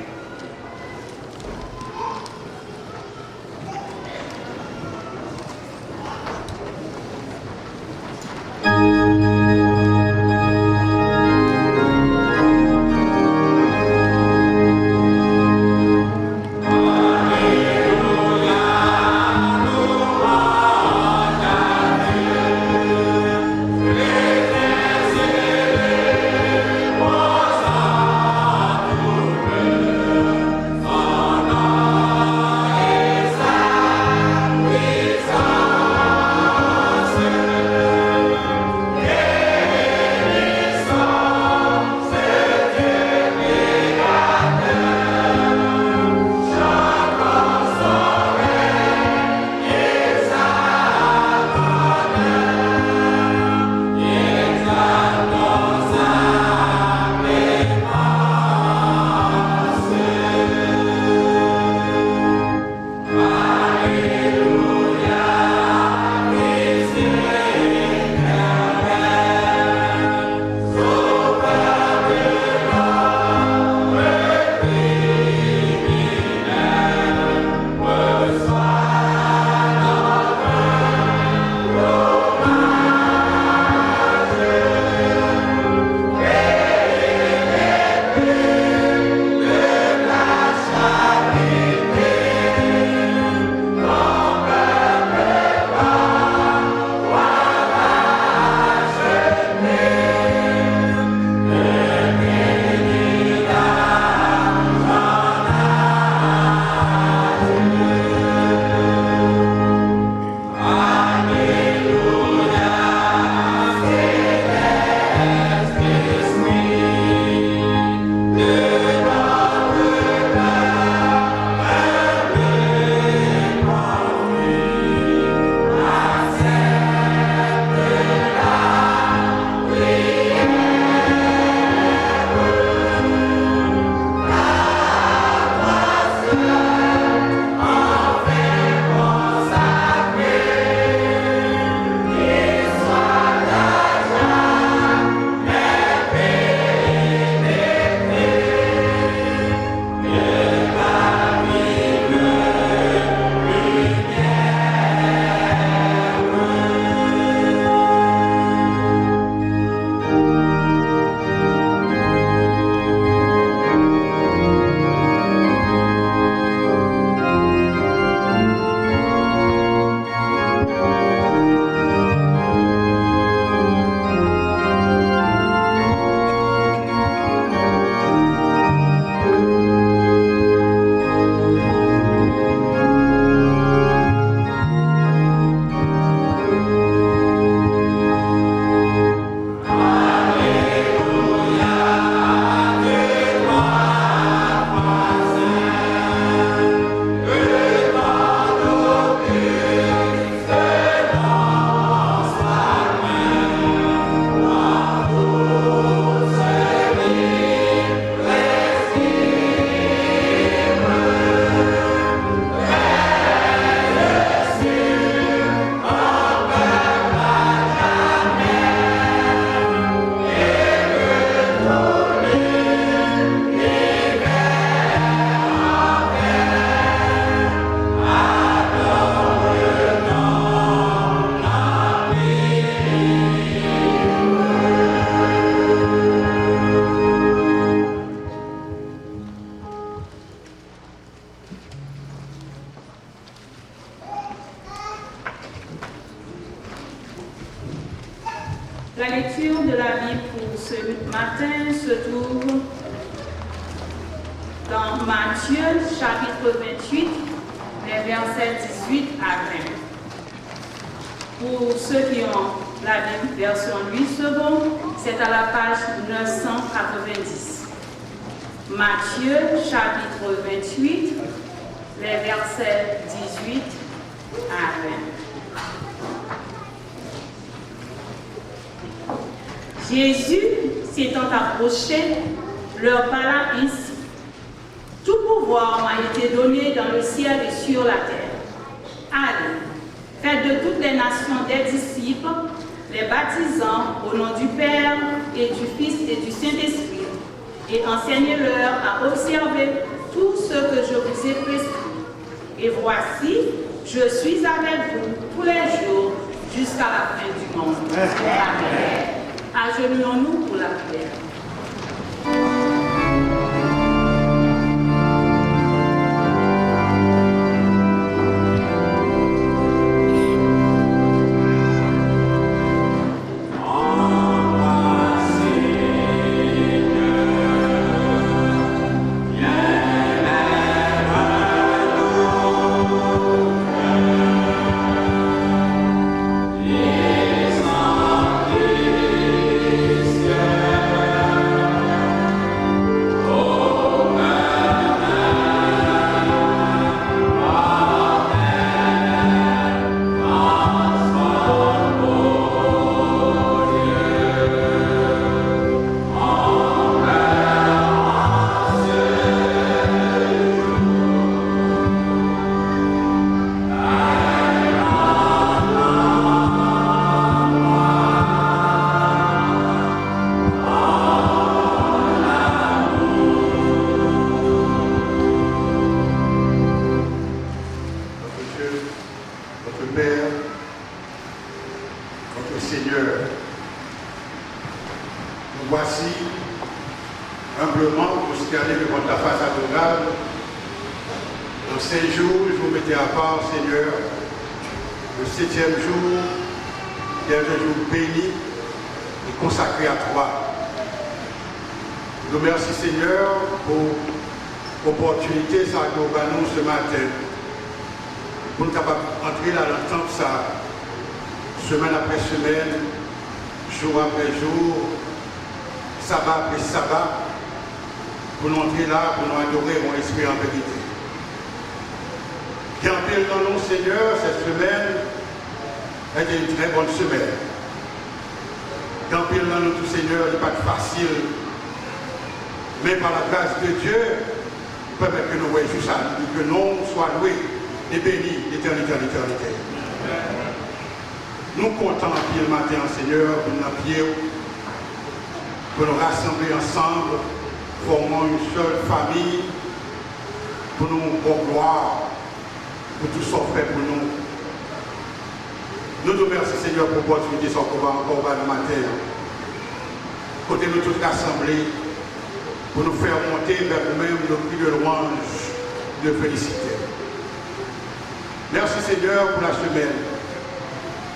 La lecture de la Bible pour ce matin se trouve dans Matthieu chapitre 28, les versets 18 à 20. Pour ceux qui ont la Bible version 8 secondes, c'est à la page 990. Matthieu chapitre 28, les versets 18 à 20. Jésus, s'étant approché, leur parla ainsi. Tout Tout pouvoir m'a été donné dans le ciel et sur la terre. Allez, faites de toutes les nations des disciples, les baptisant au nom du Père et du Fils et du Saint-Esprit, et enseignez-leur à observer tout ce que je vous ai prescrit. Et voici, je suis avec vous tous les jours jusqu'à la fin du monde. Amen. Agenouillons-nous pour la prière. Semaine après semaine, jour après jour, sabbat après sabbat, pour nous entrer là, pour nous adorer mon esprit en vérité. Qu'empile dans nous, Seigneur, cette semaine était une très bonne semaine. Qu'empile dans nous, tout Seigneur, n'est pas facile, mais par la grâce de Dieu, permet que nous voyons ça, que nous soyons loués et bénis d'éternité en éternité. Nous comptons le matin, Seigneur, pour nous appuyer, pour nous rassembler ensemble, formant une seule famille, pour nous pour gloire, pour tout ce qu'on fait pour nous. Nous te remercions, Seigneur, pour l'opportunité qu'on va encore le matin. Côté nous tous rassemblés, pour nous faire monter vers nous-mêmes nos cris de louange, de félicité. Merci, Seigneur, pour la semaine.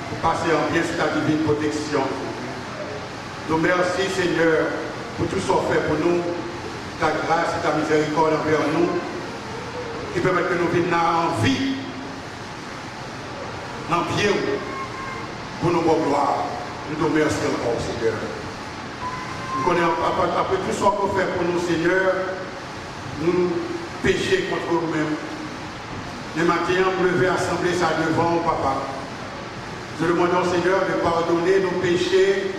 Pour passer en bien sur ta divine protection. Nous merci Seigneur pour tout ce qu'on fait pour nous, ta grâce et ta miséricorde envers nous, qui permettent que nous venions en vie, en pied, pour nous voir gloire. Nous te remercions encore Seigneur. Nous connaissons après tout ce qu'on fait pour nous Seigneur, nous péchons contre nous-mêmes. Les matins, nous lever assembler ça devant Papa. Nous demandons, Seigneur, de pardonner nos péchés,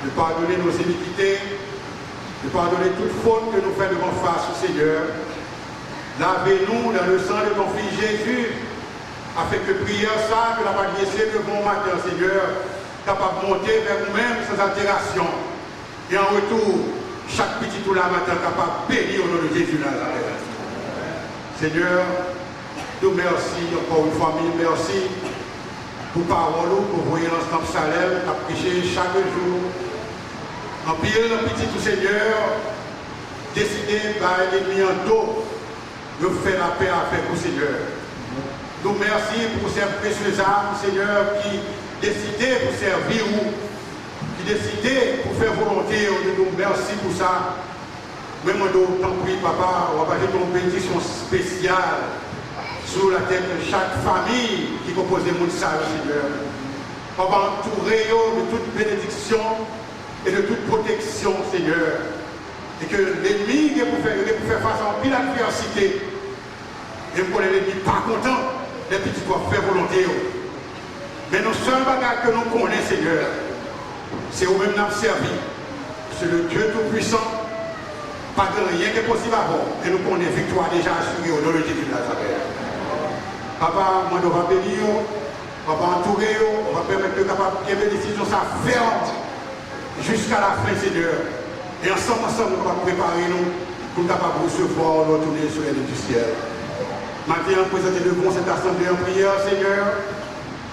de pardonner nos iniquités, de pardonner toute faute que nous faisons devant face au Seigneur. Lavez-nous dans le sang de ton Fils Jésus, afin que prière ça, que la patrice devant matin, Seigneur, capable de monter vers nous-mêmes sans altération. Et en retour, chaque petit tout la matin capable de bénir au nom de Jésus Nazareth. Seigneur, nous merci encore une fois, mille merci. Pour parole, pour voyer l'ensemble Salem, à prêcher chaque jour. En pile, petit tout Seigneur, décidé par l'ennemi en dos de faire la paix avec vous, Seigneur. Nous merci pour ces précieuses âmes, Seigneur, qui décidaient pour servir vous, qui décidaient pour faire volonté. Nous merci pour ça. Même nous t'en prie, Papa, on va passer une bénédiction spéciale sur la tête de chaque famille qui compose le monde sale, Seigneur. On va entourer de toute bénédiction et de toute protection, Seigneur. Et que l'ennemi qui peut faire face à une pile adversité, et pour l'ennemi pas content, les petits doivent faire volonté. Mais nos seuls bagages que nous connaissons, Seigneur, c'est au même nous servi. C'est le Dieu Tout-Puissant, Pas de rien qui est possible avant. Et nous connaissons victoire déjà assurée au nom de Jésus de Nazareth. Papa, moi, on va bénir, on va entourer, on va permettre de capable de prendre des décisions fermes jusqu'à la fin, Seigneur. Et ensemble, nous allons préparer nous pour capable de recevoir, retourner sur les du ciel. Maintenant, présenter devant cette assemblée en prière, Seigneur.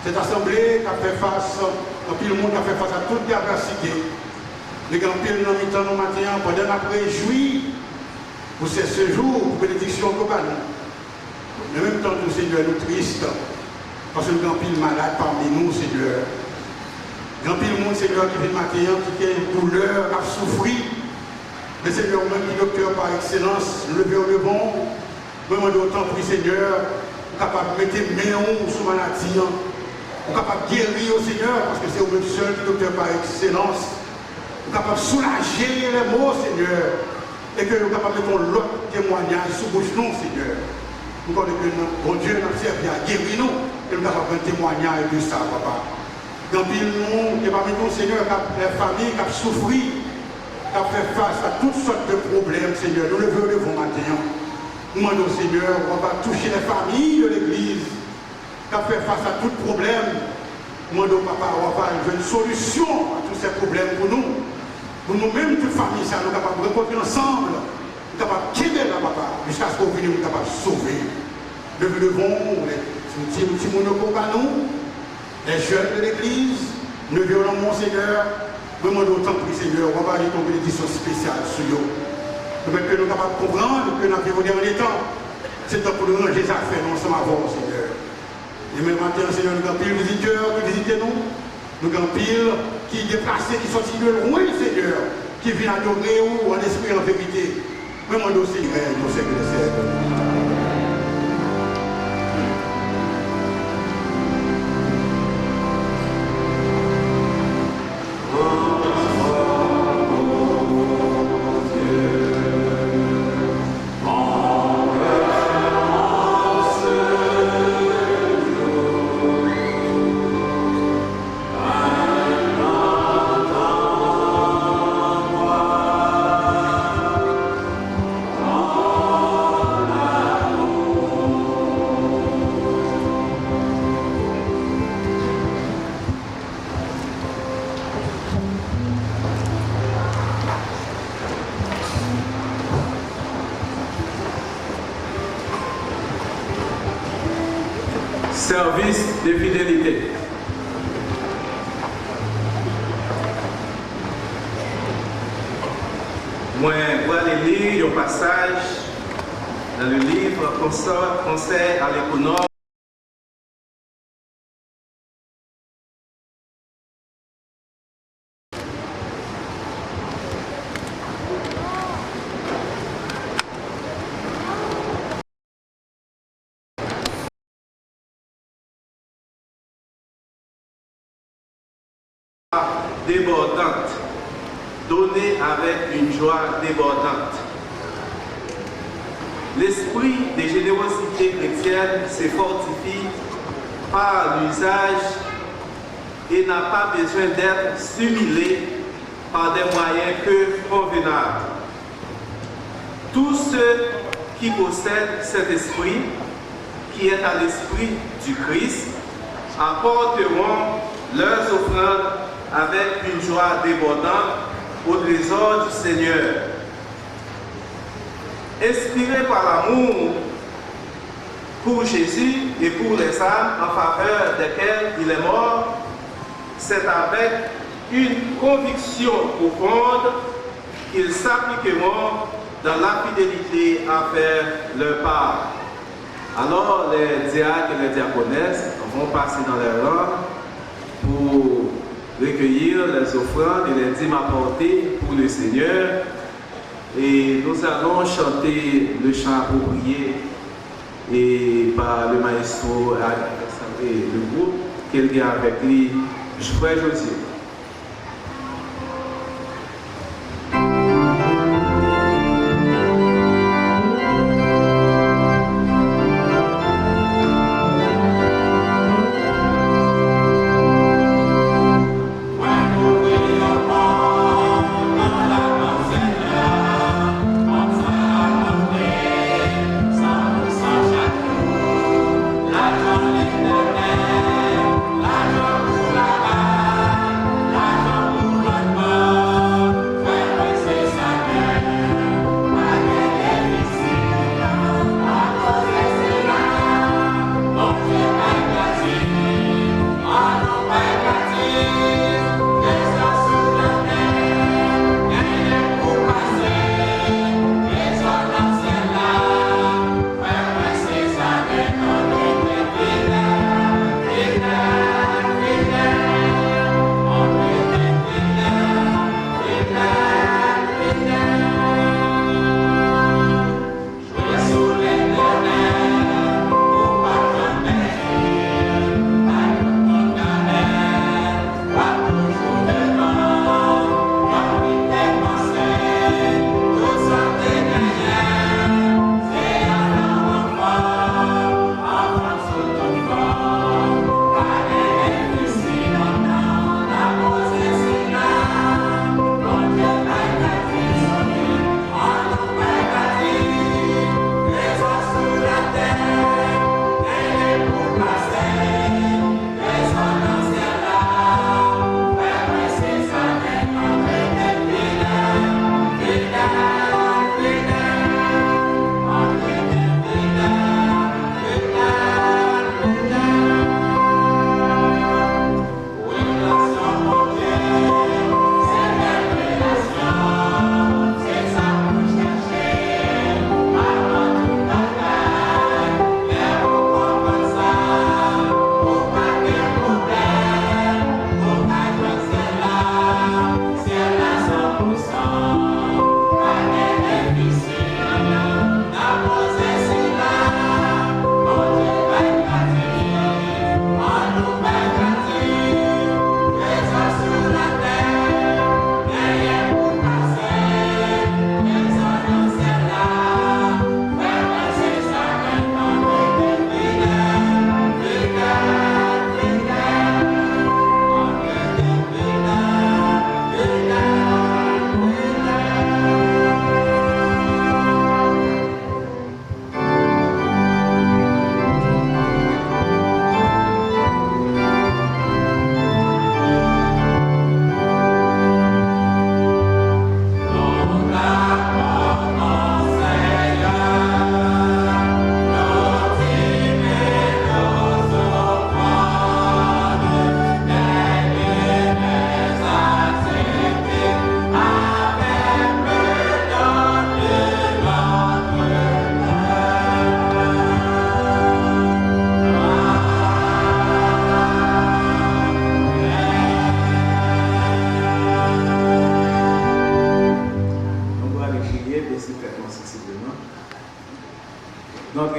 Cette assemblée qui a fait face, tout le monde qui a fait face à toute diversité. Les grands pires nous mettons nos matins pendant après réjouir pour ce jour, pour bénédiction globale. Mais en même temps, nous, Seigneur, nous tristes parce que nous avons pile malade parmi nous, Seigneur. Grand pile monde, Seigneur, qui vient matin, qui a une douleur, qui a souffert. Mais Seigneur, même qui docteur par excellence, nous le devant, nous demandons autant pour Seigneur, capable de mettre main sur maladie, capable de guérir au Seigneur, parce que c'est vous-même seul qui docteur par excellence. Capable de soulager les mots, Seigneur, et que nous sommes capables de mettre l'autre témoignage sous bouche, nous, Seigneur. Nous connaissons que bon Dieu nous servi à guérir nous, et nous sommes capables de témoignage de ça, papa. Dans le monde, et parmi nous, Seigneur, les familles qui ont souffert, qui ont fait face à toutes sortes de problèmes, Seigneur, nous le voulons devant matin. Nous demandons, Seigneur, on va toucher les familles de l'Église, qui ont fait face à tout problème. Nous demandons, papa, on va avoir une solution à tous ces problèmes pour nous. Pour nous-mêmes, toute famille, ça, nous sommes capables de rencontrer ensemble, nous sommes capables de quitter là, papa, jusqu'à ce qu'on vienne, nous sommes capables de sauver. Nous devons, les petits monocoques à nous, les jeunes de l'Église, nous violons mon Seigneur, nous demandons autant pour le Seigneur, on va aller tomber une édition spéciale sur nous. Nous sommes capables de comprendre que nous avons dernier temps, c'est temps pour nous ranger les affaires, nous sommes avant, Seigneur. Et même matin, Seigneur, nous avons pile visiteurs qui visitent nous. Nous avons pile qui déplacés, qui sont de loin, Seigneur, qui viennent adorer ou en esprit en vérité. Même en dossier, nous sommes les siècles. Service de fidélité. Moi, je vais lire un passage dans le livre Conseil à l'économie. Débordante, donnée avec une joie débordante. L'esprit de générosité chrétienne se fortifie par l'usage et n'a pas besoin d'être stimulé par des moyens que convenables. Tous ceux qui possèdent cet esprit, qui est à l'esprit du Christ, apporteront leurs offrandes avec une joie débordante au trésor du Seigneur. Inspiré par l'amour pour Jésus et pour les âmes en faveur desquelles il est mort, c'est avec une conviction profonde qu'ils s'appliqueront dans la fidélité à faire leur part. Alors les diacres et les diaconesses vont passer dans les rangs pour recueillir les offrandes et les dîmes apportées pour le Seigneur. Et nous allons chanter le chant approprié et par le maestro et le groupe qu'il y a avec lui, Frère Josier. Oh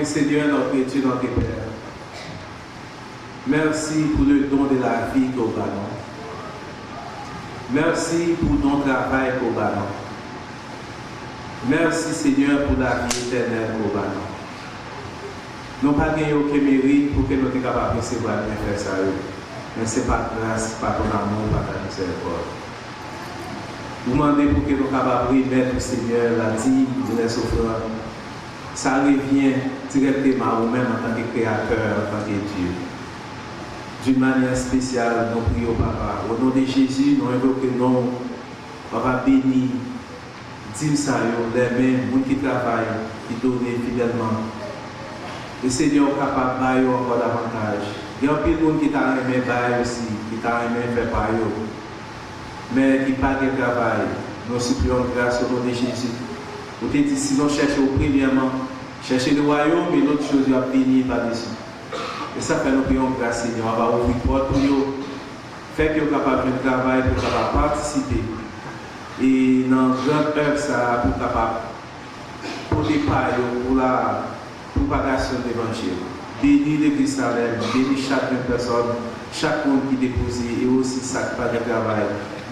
que Seigneur, notre Dieu, notre Père, merci pour le don de la vie qu'au ballon. Merci pour ton travail qu'au ballon. Merci Seigneur pour la vie éternelle qu'au ballon. Nous n'avons pas gagné aucun mérite pour que nous soyons capables de recevoir bien faire ça. Mais ce n'est pas grâce, pas ton amour, pas ta miséricorde. Vous demandez pour que nous soyons capables de remettre au Seigneur la dîme de les offrandes. Ça revient directement à vous-même en tant que créateur, en tant que Dieu. D'une manière spéciale, nous prions, Papa. Au nom de Jésus, nous invoquons, Papa, béni, dîme ça, les mains, les gens qui travaillent, qui donnent fidèlement. Le Seigneur est capable de faire encore davantage. Il y a un peu de monde qui t'a aimé bailler aussi, qui t'a aimé faire par eux. Mais qui n'a pas de travail. Nous supplions grâce au nom de Jésus. Vous te dites, si nous cherchons premièrement, chercher le royaume et l'autre chose, il va bénir par-dessus. Et ça fait nous prions grâce Seigneur. On va ouvrir porte pour eux. Faire qu'ils soient capables de travailler pour capable participer. Et dans la grande œuvre, ça pour capable pour départ, pour la propagation de l'évangile. Bénis l'Église Salem, bénis chaque personne, chaque monde qui dépose et aussi ça qui fait le travail.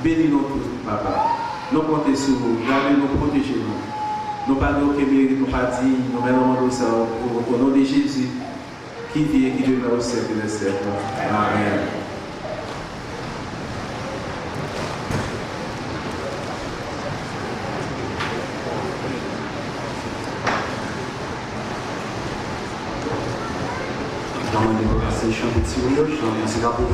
Bénis nous tous, Papa. Nous comptons sur vous, gardez-nous, protégez-nous. Nous parlons aucun mérite, nous pas dit, nous mettons au ça au nom de Jésus qui vit et qui demeure au siècle des siècles. Amen. Você chama de segunda, chama de cigarro.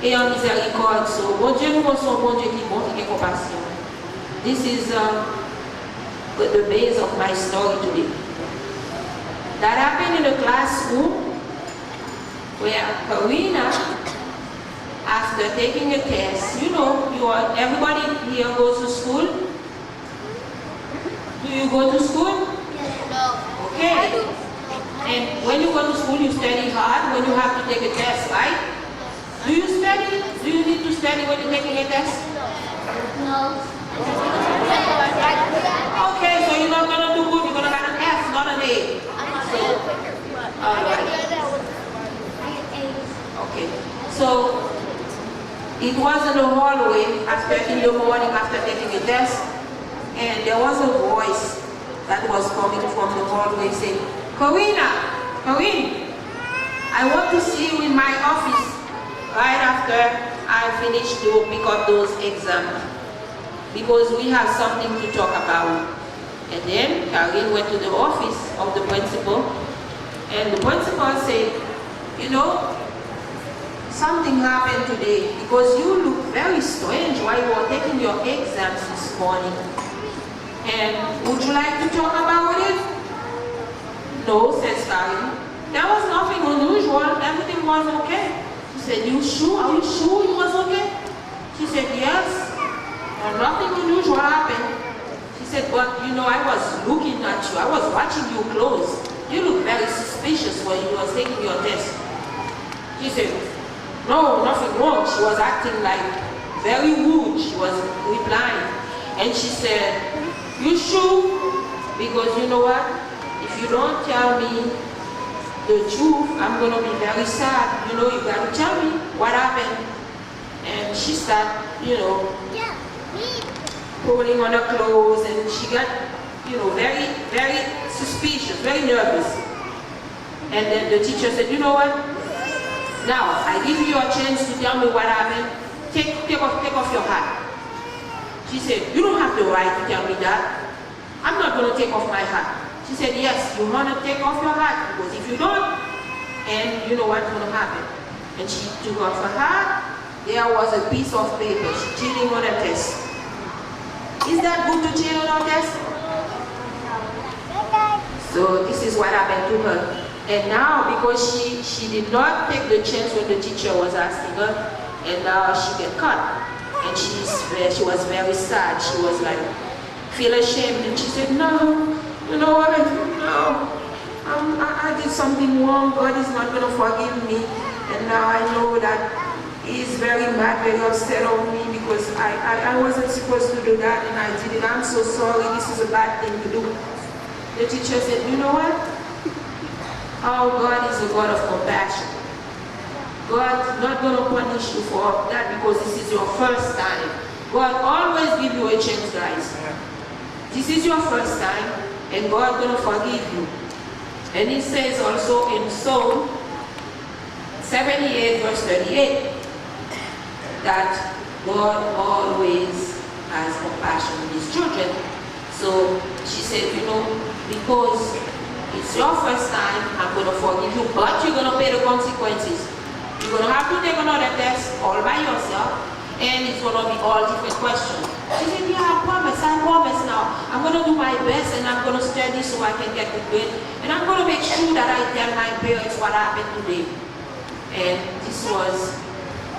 Et en miséricorde. So, bon Dieu, nous sommes bon Dieu qui est bon, qui est compassion. This is the base of my story today. That happened in a classroom where Karina, after taking a test, you know, everybody here goes to school. Do you go to school? Yes. No. Okay. And when you go to school, you study hard when you have to take a test, right? Do you study study? Do you need to study when you're taking a test? No. Okay, so you're not going to do good. You're going to get an F, not an A. Okay. So it was in the hallway in the morning after taking a test, and there was a voice that was coming from the hallway saying, Corinne, I want to see you in my office right after I finish to pick up those exams, because we have something to talk about. And then Corinne went to the office of the principal, and the principal said, you know, something happened today because you look very strange while you were taking your exams this morning. And would you like to talk about it? No, says Corinne. There was nothing unusual. Everything was okay. She said, you sure? Are you sure it was okay? She said, yes. And nothing unusual happened. She said, but you know, I was looking at you. I was watching you close. You look very suspicious when you were taking your test. She said, no, nothing wrong. She was acting like very rude. She was replying. And she said, you sure? Because you know what? If you don't tell me the truth, I'm going to be very sad. You know, you got to tell me what happened. And she started, you know, pulling on her clothes, and she got, you know, very, very suspicious, very nervous. And then the teacher said, you know what? Now, I give you a chance to tell me what happened. Take off your hat. She said, you don't have the right to tell me that. I'm not going to take off my hat. She said, yes, you want to take off your hat, because if you don't, and you know what's going to happen. And she took off her hat. There was a piece of paper. She cheating on a test. Is that good to cheat on a test? So this is what happened to her. And now, because she did not take the chance when the teacher was asking her, and now she get caught. And she was very sad. She was like, feel ashamed. And she said, no, you know what, no. I did something wrong. God is not going to forgive me. And now I know that He's very mad, very upset on me because I wasn't supposed to do that and I did it. I'm so sorry. This is a bad thing to do. The teacher said, you know what? Oh, God is a God of compassion. God's not going to punish you for that because this is your first time. God always give you a chance, guys. This is your first time, and God's going to forgive you. And it says also in Psalm 78, verse 38, that God always has compassion on His children. So she said, you know, because it's your first time, I'm going to forgive you, but you're going to pay the consequences. You're going to have to take another test all by yourself, and it's going to be all different questions. She said, yeah, I promise now. I'm going to do my best, and I'm going to study so I can get the grade, and I'm going to make sure that I tell my parents what happened today. And this was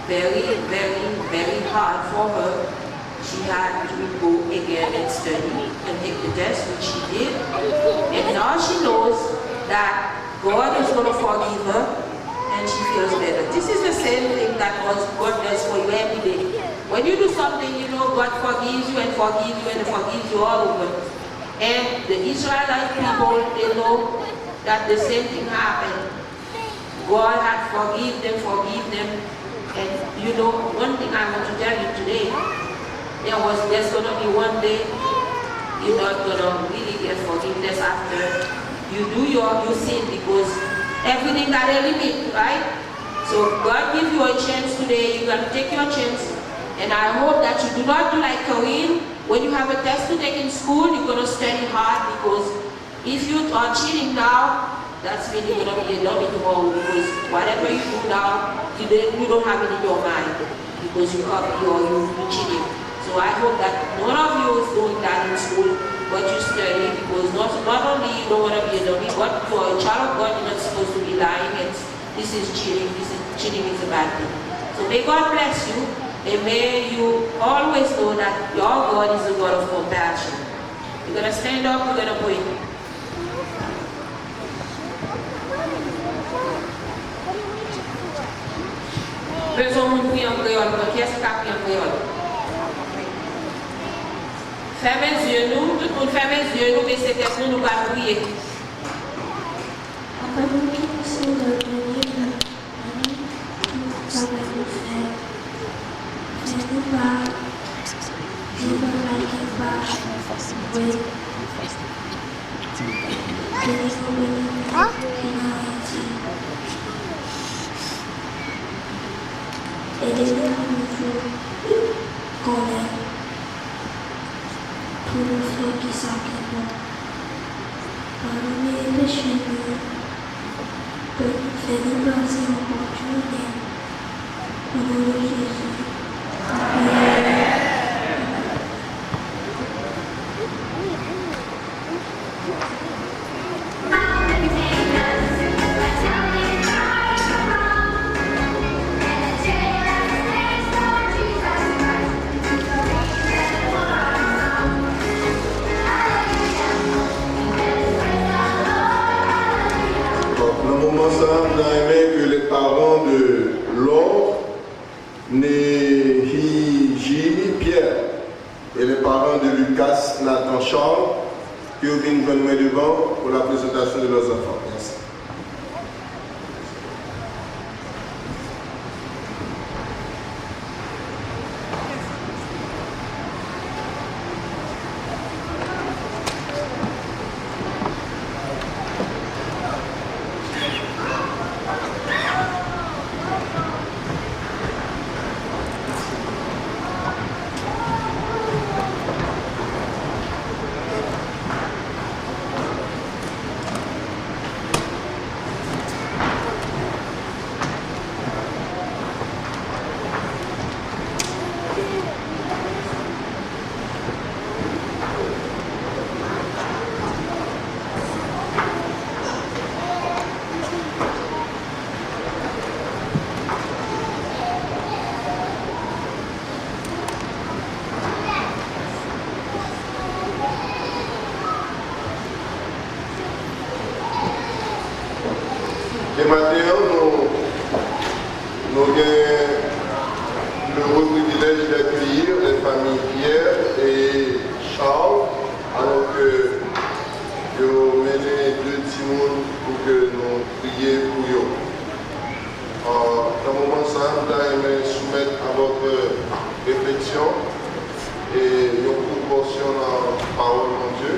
very, very, very hard for her. She had to go again and study and take the test, which she did. And now she knows that God is going to forgive her, and she feels better. This is the same thing that God does for you every day. When you do something, you know God forgives you and forgives you and forgives you all over. And the Israelite people, they know that the same thing happened. God had forgiven them. And you know, one thing I want to tell you today, there's going to be one day you're not going to really get forgiveness after you do your sin, because everything got a limit, right? So God gives you a chance today. You got to take your chance. And I hope that you do not do like Corinne. When you have a test to take in school, you're going to study hard, because if you are cheating now, that's really going to be a dummy tomorrow, because whatever you do now, you don't have it in your mind, because you copy or you're cheating. So I hope that none of you is doing that in school, but you study, because not only you don't want to be a dummy, but for a child of God, you're not supposed to be lying, and this is cheating. Cheating is a bad thing. So may God bless you, and may you always know that your God is a God of compassion. You're going to stand up, we're going to pray. Faisons monde prie en créole? Qui est-ce qui a pris en créole? Fermez les yeux, nous, tout le monde ferme les yeux, nous, mais c'est que nous allons prier. Pour le frère qui s'applique, pardonnez les péchés, faites-nous passer en opportunité. Au nom de Jésus. Amen. On a aimé que les parents de Laure, Néhiji Pierre et les parents de Lucas, Nathan Charles, qui viennent venir devant pour la présentation de leurs enfants. Merci. Et maintenant, nous avons le privilège d'accueillir les familles Pierre et Charles, alors que nous menons deux timons pour que nous prions pour eux. Dans ce moment, nous allons soumettre à votre réflexion et une proportion dans la parole de Dieu.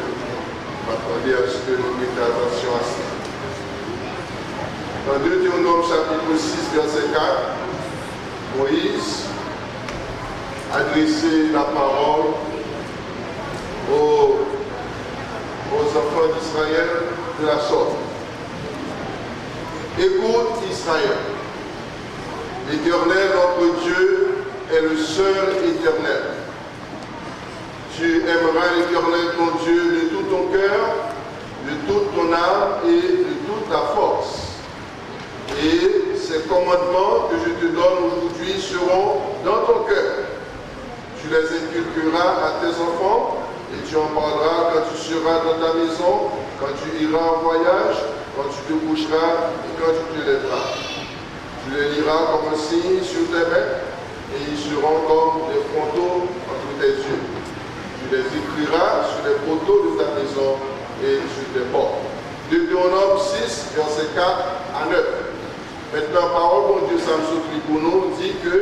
Attendez à ce que nous prêtions attention à ça. Dans Deutéronome chapitre 6, verset 4, Moïse adressait la parole aux enfants d'Israël de la sorte. Écoute Israël, l'Éternel notre Dieu est le seul éternel. Tu aimeras l'Éternel ton Dieu de tout ton cœur, de toute ton âme et de toute ta force. Et ces commandements que je te donne aujourd'hui seront dans ton cœur. Tu les inculqueras à tes enfants et tu en parleras quand tu seras dans ta maison, quand tu iras en voyage, quand tu te coucheras et quand tu te lèveras. Tu les liras comme un signe sur tes mains et ils seront comme des frontaux entre tes yeux. Tu les écriras sur les poteaux de ta maison et sur tes portes. Deutéronome 6, verset 4 à 9. Maintenant, parole de Dieu, Samson pour nous, dit que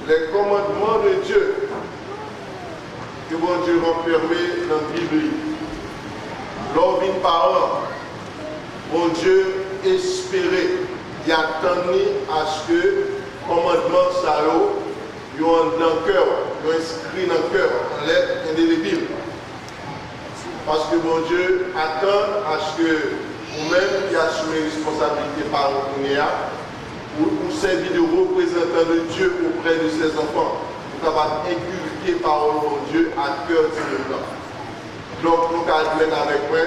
les commandements de Dieu, que bon Dieu renfermé dans la Bible, l'homme vient par an, bon Dieu espérait, il attendait à ce que le commandement Salo, il dans le cœur, il inscrit dans le cœur, en lettres indélébiles. Parce que bon Dieu attend à ce que vous-même qui assumez les responsabilités par pour servir de représentant de Dieu auprès de ses enfants, pour capable inculquer parole de Dieu à cœur du monde. Donc, nous allons admettre avec moi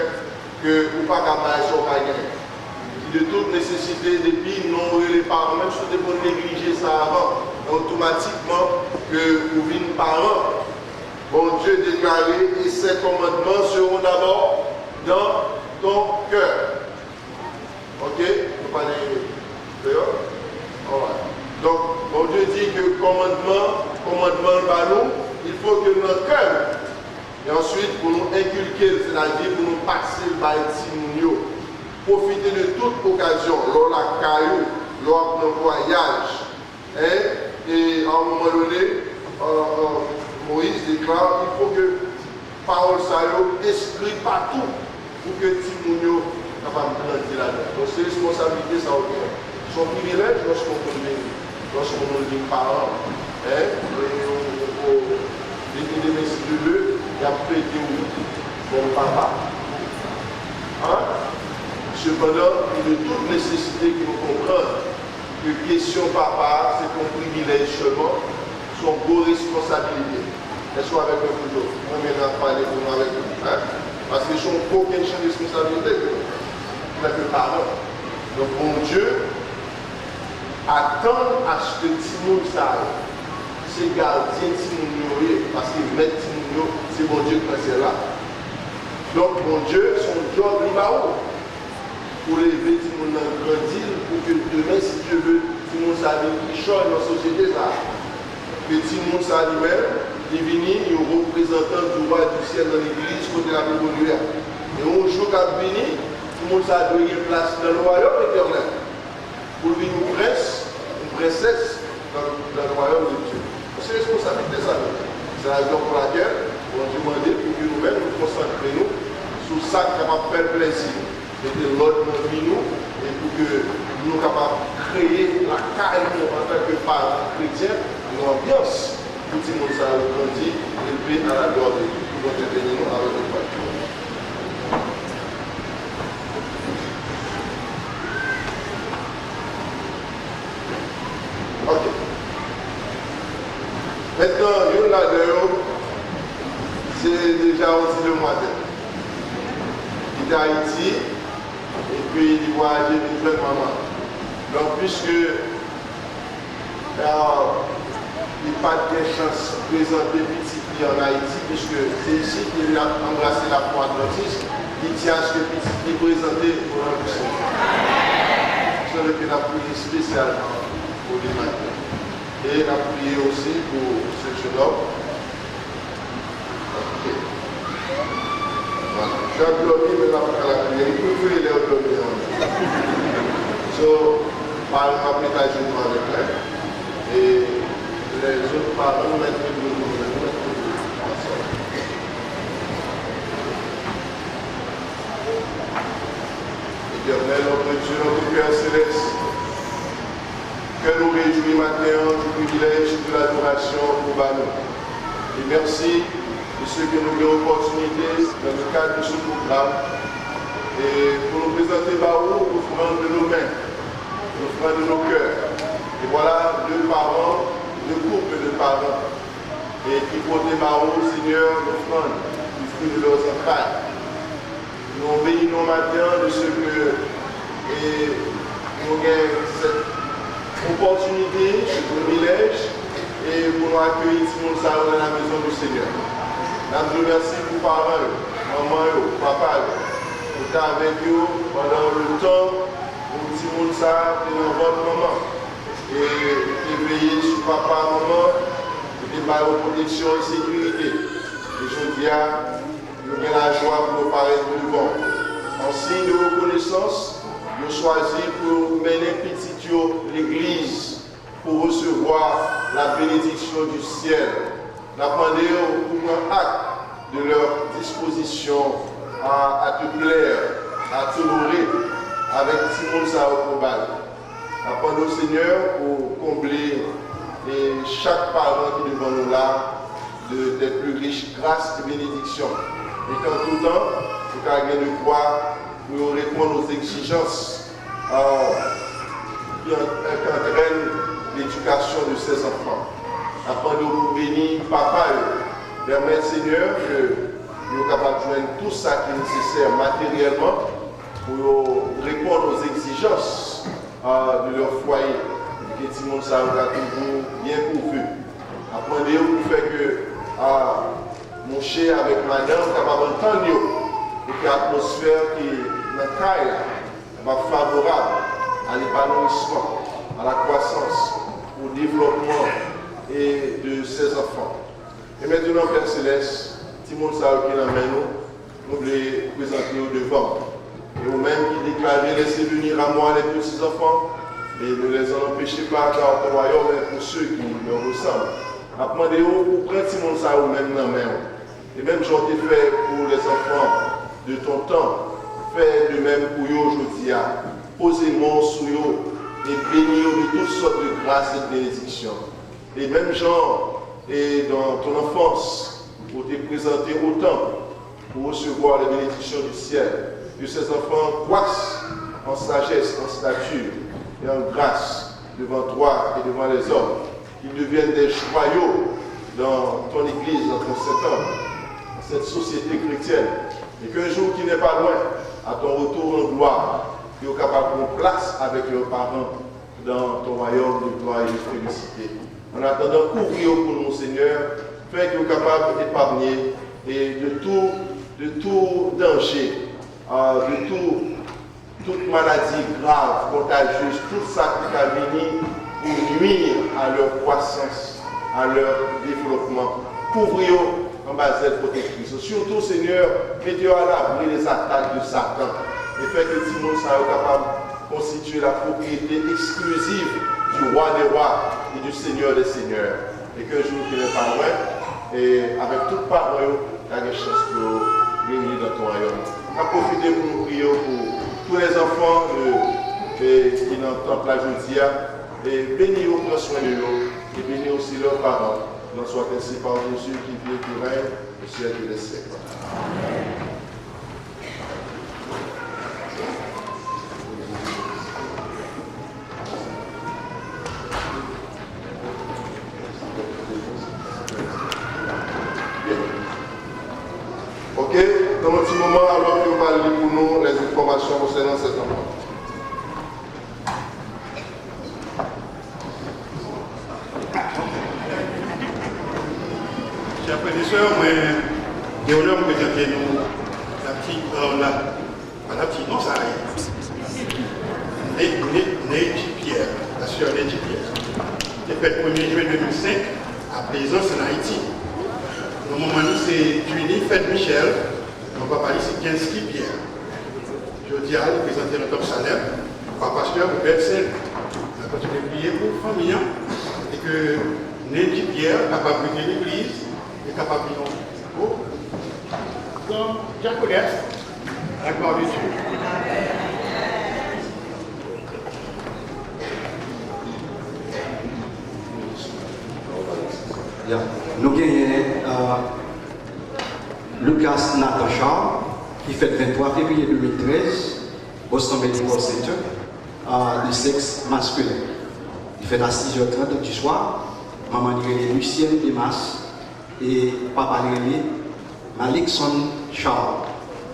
que nous ne pouvons pas faire ça. De toute nécessité, depuis nous les parents, même si nous devons négliger ça avant, automatiquement que nous venons parents, bon Dieu déclaré, et ces commandements seront d'abord dans ton cœur. Ok? Vous parlez dehors? Right. Donc, bon Dieu dit que bon ballon, il faut que notre cœur, et ensuite pour nous inculquer, c'est-à-dire pour nous passer le bail, profiter de toute occasion, lors la caillou, lors d'un voyage. Et à un moment donné, Moïse déclare qu'il faut que parole ça esprit partout pour que Timounio capable de grandir là-dedans. Donc c'est responsabilité ça aussi. Son privilège lorsqu'on dit parents, les messieurs de Dieu, il a prêté mon papa. Cependant, il est de toute nécessité que nous comprenions que question papa, c'est ton privilège seulement, son beau responsabilité. Est-ce qu'on avec nous toujours? On vient d'en parler pour nous avec nous. Parce qu'ils sont aucun champ de responsabilité que nous n'avons que parents. Donc, mon Dieu attend à ce que Timoun sache, c'est gardien Timoun, parce qu'il met Timoun, c'est mon Dieu qui est là. Donc, mon Dieu, son job, il va où? Pour lever Timoun grandir, pour que demain, si Dieu veut, Timoun sache qu'il change dans la société. Que Timoun sache lui-même, il vient, il est représentant du roi du ciel dans l'église, côté la évoluer. Et un jour qu'il vient, tout le monde a donné une place dans le royaume éternel. Pour lui, une princesse dans le royaume de Dieu. C'est responsabilité ça. C'est la raison pour laquelle on a demandé pour que nous-mêmes nous concentrions sur ça qui va faire plaisir. Mettez l'ordre dans nous et pour que nous soyons capables de créer la carrière en tant que parents chrétiens, une ambiance. Tout le monde a grandi, élevé à la gloire de Dieu. Nous allons bénir nous avec le Père. Ok. Maintenant, une là-dedans, c'est déjà aussi le matin. Il est à Haïti, et puis il voyage une jeune maman. Donc, puisque il n'y a pas de chance de présenter petit pied en Haïti, puisque c'est ici qu'il a embrassé la foi adventiste, il tient à ce que petit pied présenté pour un poussé. C'est le qu'il a prié spécialement pour les matins. Et il a prié aussi pour ce jeune homme. Ok. Voilà. Je vais applaudir, mais là, pour la prière, il peut faire les applaudir. So, par exemple, il a joué avec elle. Et les autres parents nous mettent le nous. Éternel, notre Dieu, notre Père Céleste, que nous réjouis maintenant du privilège de l'adoration pour nous. Et merci de ce que nous avons l'opportunité dans le cadre de ce programme et pour nous présenter l'offrande de nos mains, l'offrande de nos cœurs. Et voilà deux parents, deux couples de parents, et qui portaient Seigneur, l'offrande du fruit de leurs entrailles. Nous bénissons maintenant de ce que nous avons cette opportunité, ce privilège, et pour nous accueillir tout le monde dans la maison du Seigneur. Nous remercions pour parents, maman, papa, pour être avec eux pendant le temps où tout le monde est dans votre maman. Et veiller sur papa, maman, et par protection et sécurité. Et je dis à nous avons la joie pour nous paraître devant. En signe de reconnaissance, nous choisissons pour mener petit l'église pour recevoir la bénédiction du ciel. Nous demandons pour un acte de leur disposition à te plaire, à t'honorer avec Simon Saoukobal. Nous demandons au Seigneur pour combler chaque parent qui est devant nous là des plus riches grâces et bénédictions. Et qu'en tout temps, nous avons de quoi nous répondre aux exigences qui entraînent l'éducation de ces enfants. Après nous bénir papa, permettre Seigneur que nous soyons capables de joindre tout ça qui est nécessaire matériellement pour répondre aux exigences de leur foyer. Que tout le monde soit toujours bien pourvu. Après nous pour faire que mon cher avec madame capable d'entendre et que l'atmosphère qui est dans le caille va favorable à l'épanouissement, à la croissance, au développement et de ses enfants. Et maintenant, Père Céleste, Timon Sao qui l'amène nous voulons présenter au devant. Et vous-même qui déclarez, laissez venir à moi les petits enfants et ne les en empêchez pas, car ton royaume est pour ceux qui leur ressemblent. Demandez-vous pour prendre Timon Sao même dans la main. Et même j'en ai fait pour les enfants de ton temps, fais de même pour eux aujourd'hui. Posez-moi sur eux et bénis-eux de toutes sortes de grâces et de bénédictions. Et même Jean, et dans ton enfance, pour te présenter autant, pour recevoir les bénédictions du ciel, que ces enfants croissent en sagesse, en stature et en grâce devant toi et devant les hommes, qu'ils deviennent des joyaux dans ton église, dans ton Saint-Homme, dans cette société chrétienne, et qu'un jour qui n'est pas loin, à ton retour en gloire, qu'ils soient capables de prendre place avec leurs parents dans ton royaume de gloire et de félicité. En attendant, couvrir pour nous, Seigneur, fais qu'ils soient capables d'épargner et de tout danger, de toute maladie grave, contagieuse, tout ça qui va venir pour nuire à leur croissance, à leur développement. Couvrir en base de protectrice. Surtout, Seigneur, mettez à l'abri des attaques de Satan et fait que Timon soit capable de constituer la propriété exclusive du roi des rois et du Seigneur des seigneurs. Et qu'un jour qu'il n'est pas loin, et avec toute parole, il y a des chances de venir dans ton royaume. On va profiter pour nous prier pour tous les enfants qui n'entendent pas aujourd'hui. Et bénis eux, prends soin de eux, et bénis aussi leurs parents. N'en soit ainsi par Jésus qui vit et qui règne au ciel de les siècles. Ok, dans un petit moment, alors que vous parlez pour nous les informations concernant cet enfant. Chers frères et sœurs, j'ai l'honneur de présenter nous la petite non, ça Neji Pierre, la sœur Neji Pierre. Elle est faite le 1er juin 2005 à Plaisance en Haïti. Le moment nous c'est Julie Fête Michel, on va parler c'est Genski Pierre. Je dis à lui présenter notre salaire, par pasteur Robert Saint. On va continuer de prier pour la famille et que Neji Pierre capable de l'église et capable de nous. Donc, Jacques à la gloire de Dieu. Yeah. Nous avons Lucas Natasha qui fait le 23 février 2013 Boston Medical Center de sexe masculin. Il fait à 6h30 du soir. Maman est Lucienne Demas et papa est Malikson Charles.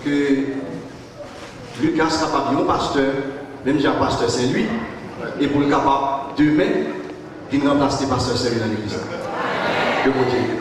Que Lucas est capable de pasteur, même déjà pasteur Saint-Louis, et pour le capable demain, il remplace le pasteur Saint-Louis dans l'église. Que vous dites.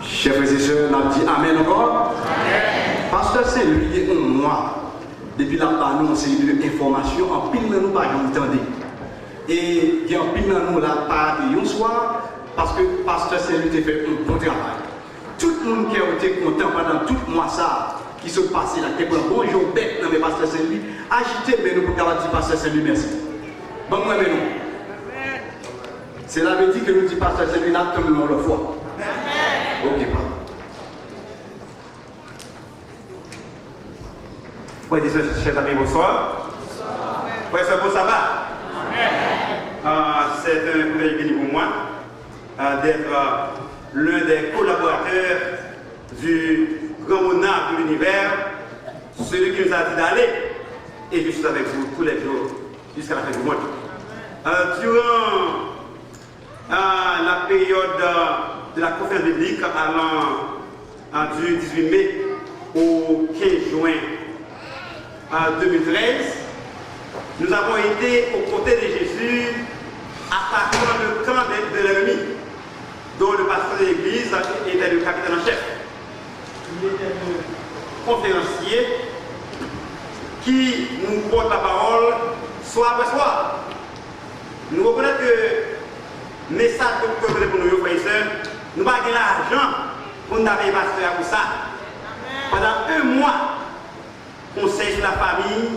Chers frères et sœurs, on a dit Amen encore. Pasteur Saint-Louis est un mois. Depuis là, nous avons une information, en pile de nous, pas entendez. Et il y a un pile de nous là, pas un soir, parce que Pasteur Saint-Louis a fait un bon travail. Tout le monde qui a été content pendant tout le mois ça, qui se passait là, qui a dit bonjour, bête, non mais Pasteur Saint-Louis, agitez, mais nous pour dire Pasteur Saint-Louis, merci. Bon, moi, mais nous. C'est là que nous dit Pasteur Saint-Louis, là, comme nous le foi. Ok, pardon. Frères et sœurs, chers amis, bonsoir. Frères et sœurs, bon sabbat. C'est un privilège pour moi d'être l'un des collaborateurs du grand monarque de l'univers, celui qui nous a dit d'aller, et je suis avec vous tous les jours jusqu'à la fin du monde. Durant la période de la conférence biblique allant du 18 mai au 15 juin 2013, nous avons été aux côtés de Jésus attaquant le camp de l'ennemi, dont le pasteur de l'église était le capitaine en chef. Il était le conférencier qui nous porte la parole soir après soir. Nous reconnaissons que le message que vous avez pour nous, frères et sœurs, nous n'avons pas l'argent pour nous payer pasteur pour ça. Pendant un mois, conseil sur la famille,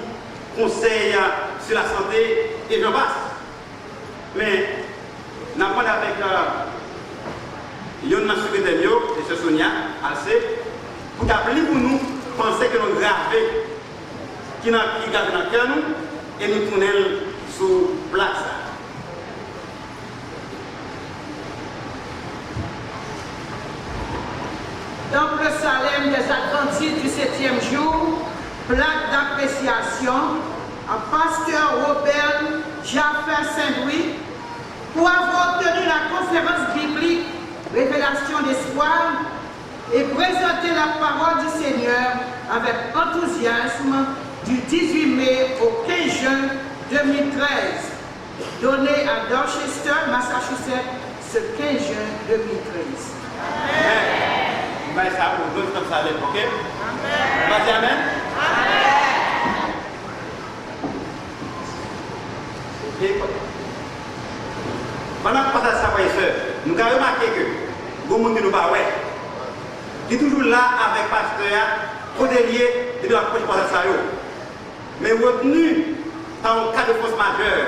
conseil sur la santé, et j'en passe. Mais nous avons avec Yon secrétaire, M. Sonia, Alcé, pour t'appeler pour nous, penser que nous gravons qui gravent dans le cœur et nous tournons sous place. Donc le Salem des Adventistes du 7e jour, plaque d'appréciation à pasteur Robert Jaffer Saint-Louis pour avoir tenu la conférence biblique Révélation d'espoir et présenter la parole du Seigneur avec enthousiasme du 18 mai au 15 juin 2013, donné à Dorchester, Massachusetts, ce 15 juin 2013. Amen. Vous allez ça pour d'autres comme ça, ok? Amen. Vas-y, amen. Amen. Pendant que nous passons ça, frères et sœurs, nous avons remarqué que le monde ne nous pas ouais. Il est toujours là avec le pasteur, Codelier, de l'approche de ça. Mais retenu dans un cas de force majeure,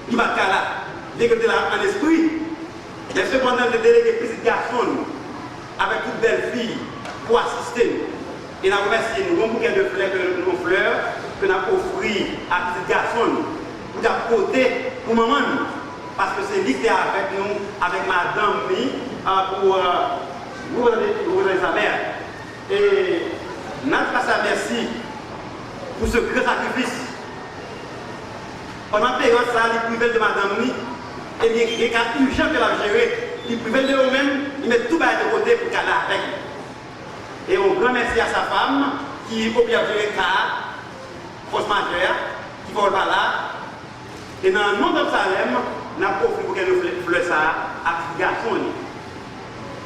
il va être là, dès que tu es là en esprit, il y a cependant des délégués petits garçons avec toutes belles filles pour assister. Et nous remercions nous, un bouquet de fleurs que nous avons offert à petits garçons pour apporter pour maman. Parce que c'est lui qui est avec nous, avec madame, pour vous donner sa mère. Et notre pasteur, merci pour ce grand sacrifice. Pendant la période, ça, il privé de madame, et bien, il y a une urgence de la gérer. Il privé de eux-mêmes, il met tout de côté pour qu'elle avec. Et un grand merci à sa femme qui a bien géré car, force majeure, qui vole par là. Et dans le nom de Salem, nous avons offert pour qu'elle fleur ça à petit garçon.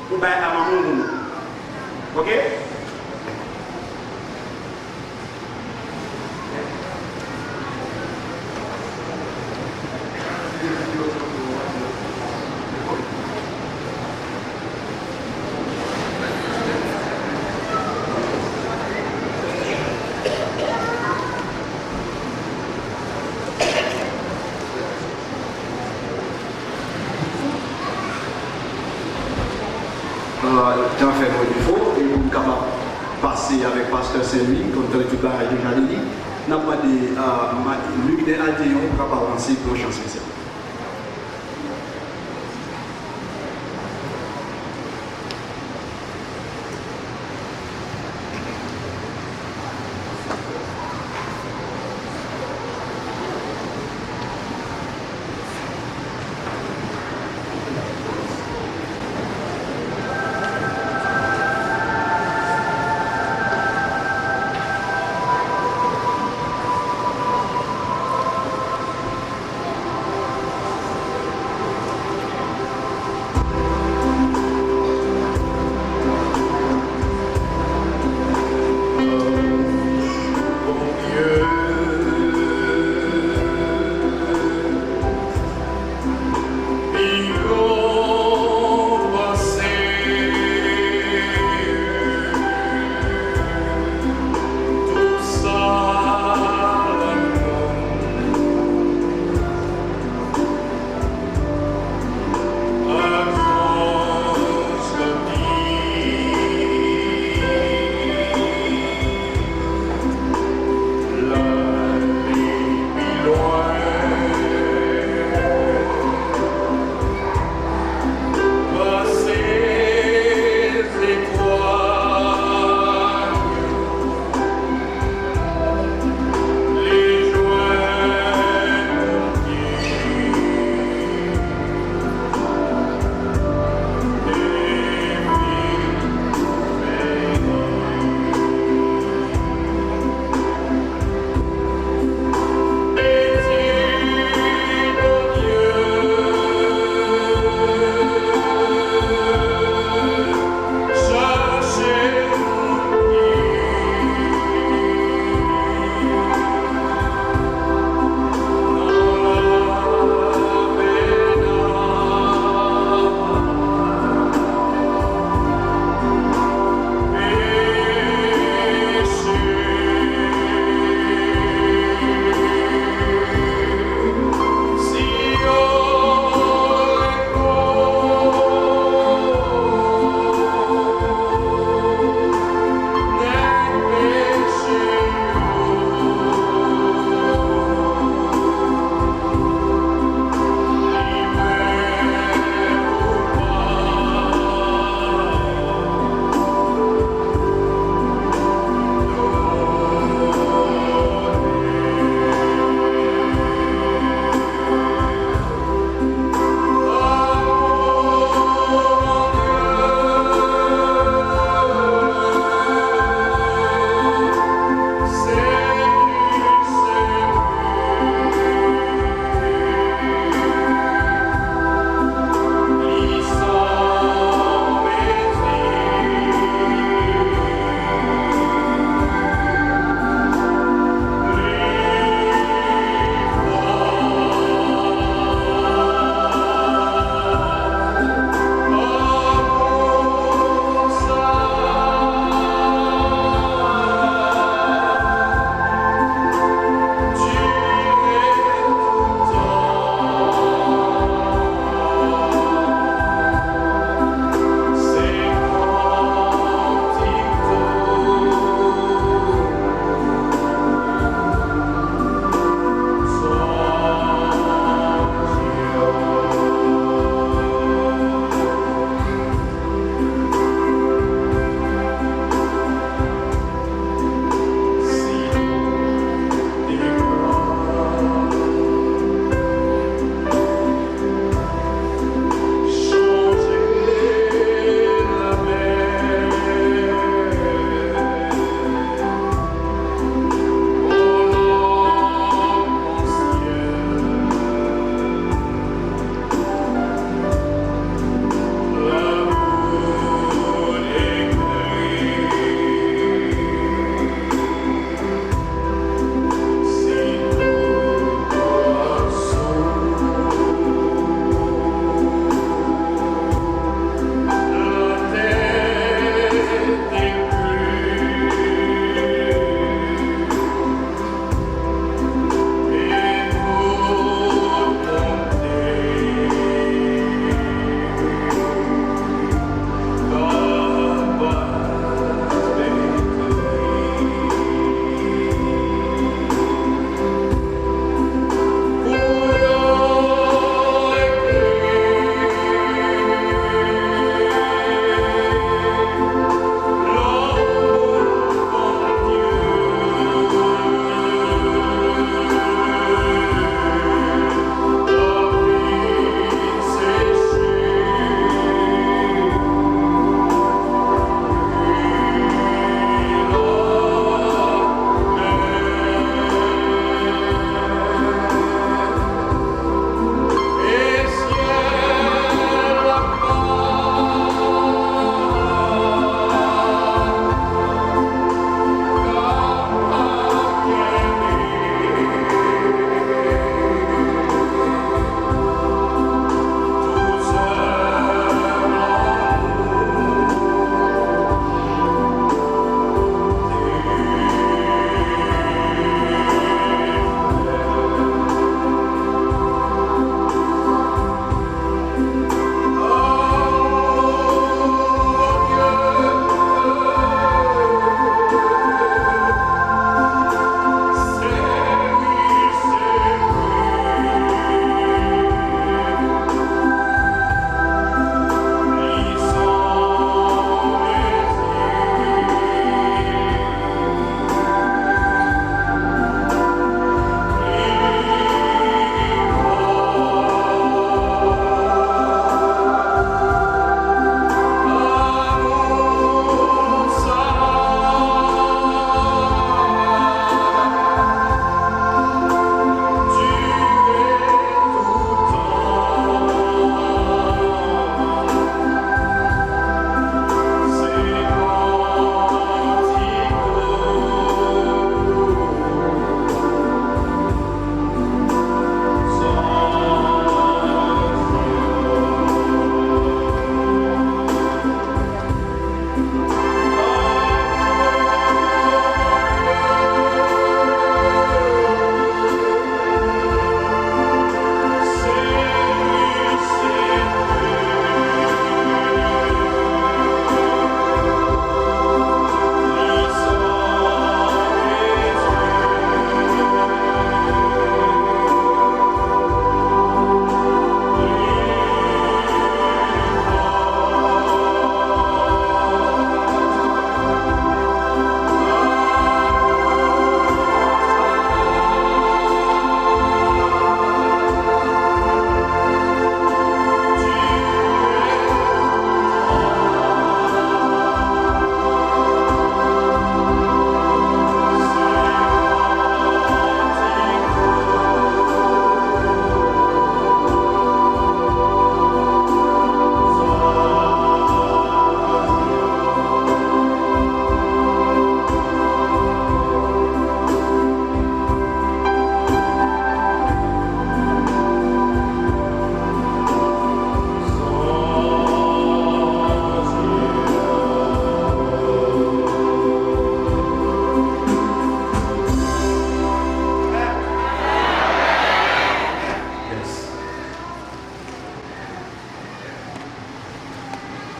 Pour bailler à maman. Ok? J'en fais mon niveau et pour capable passer avec Pasteur Saint-Louis, comme tu as déjà dit, n'a pas de Luc des Altéons pour avancer pour une chance spéciale.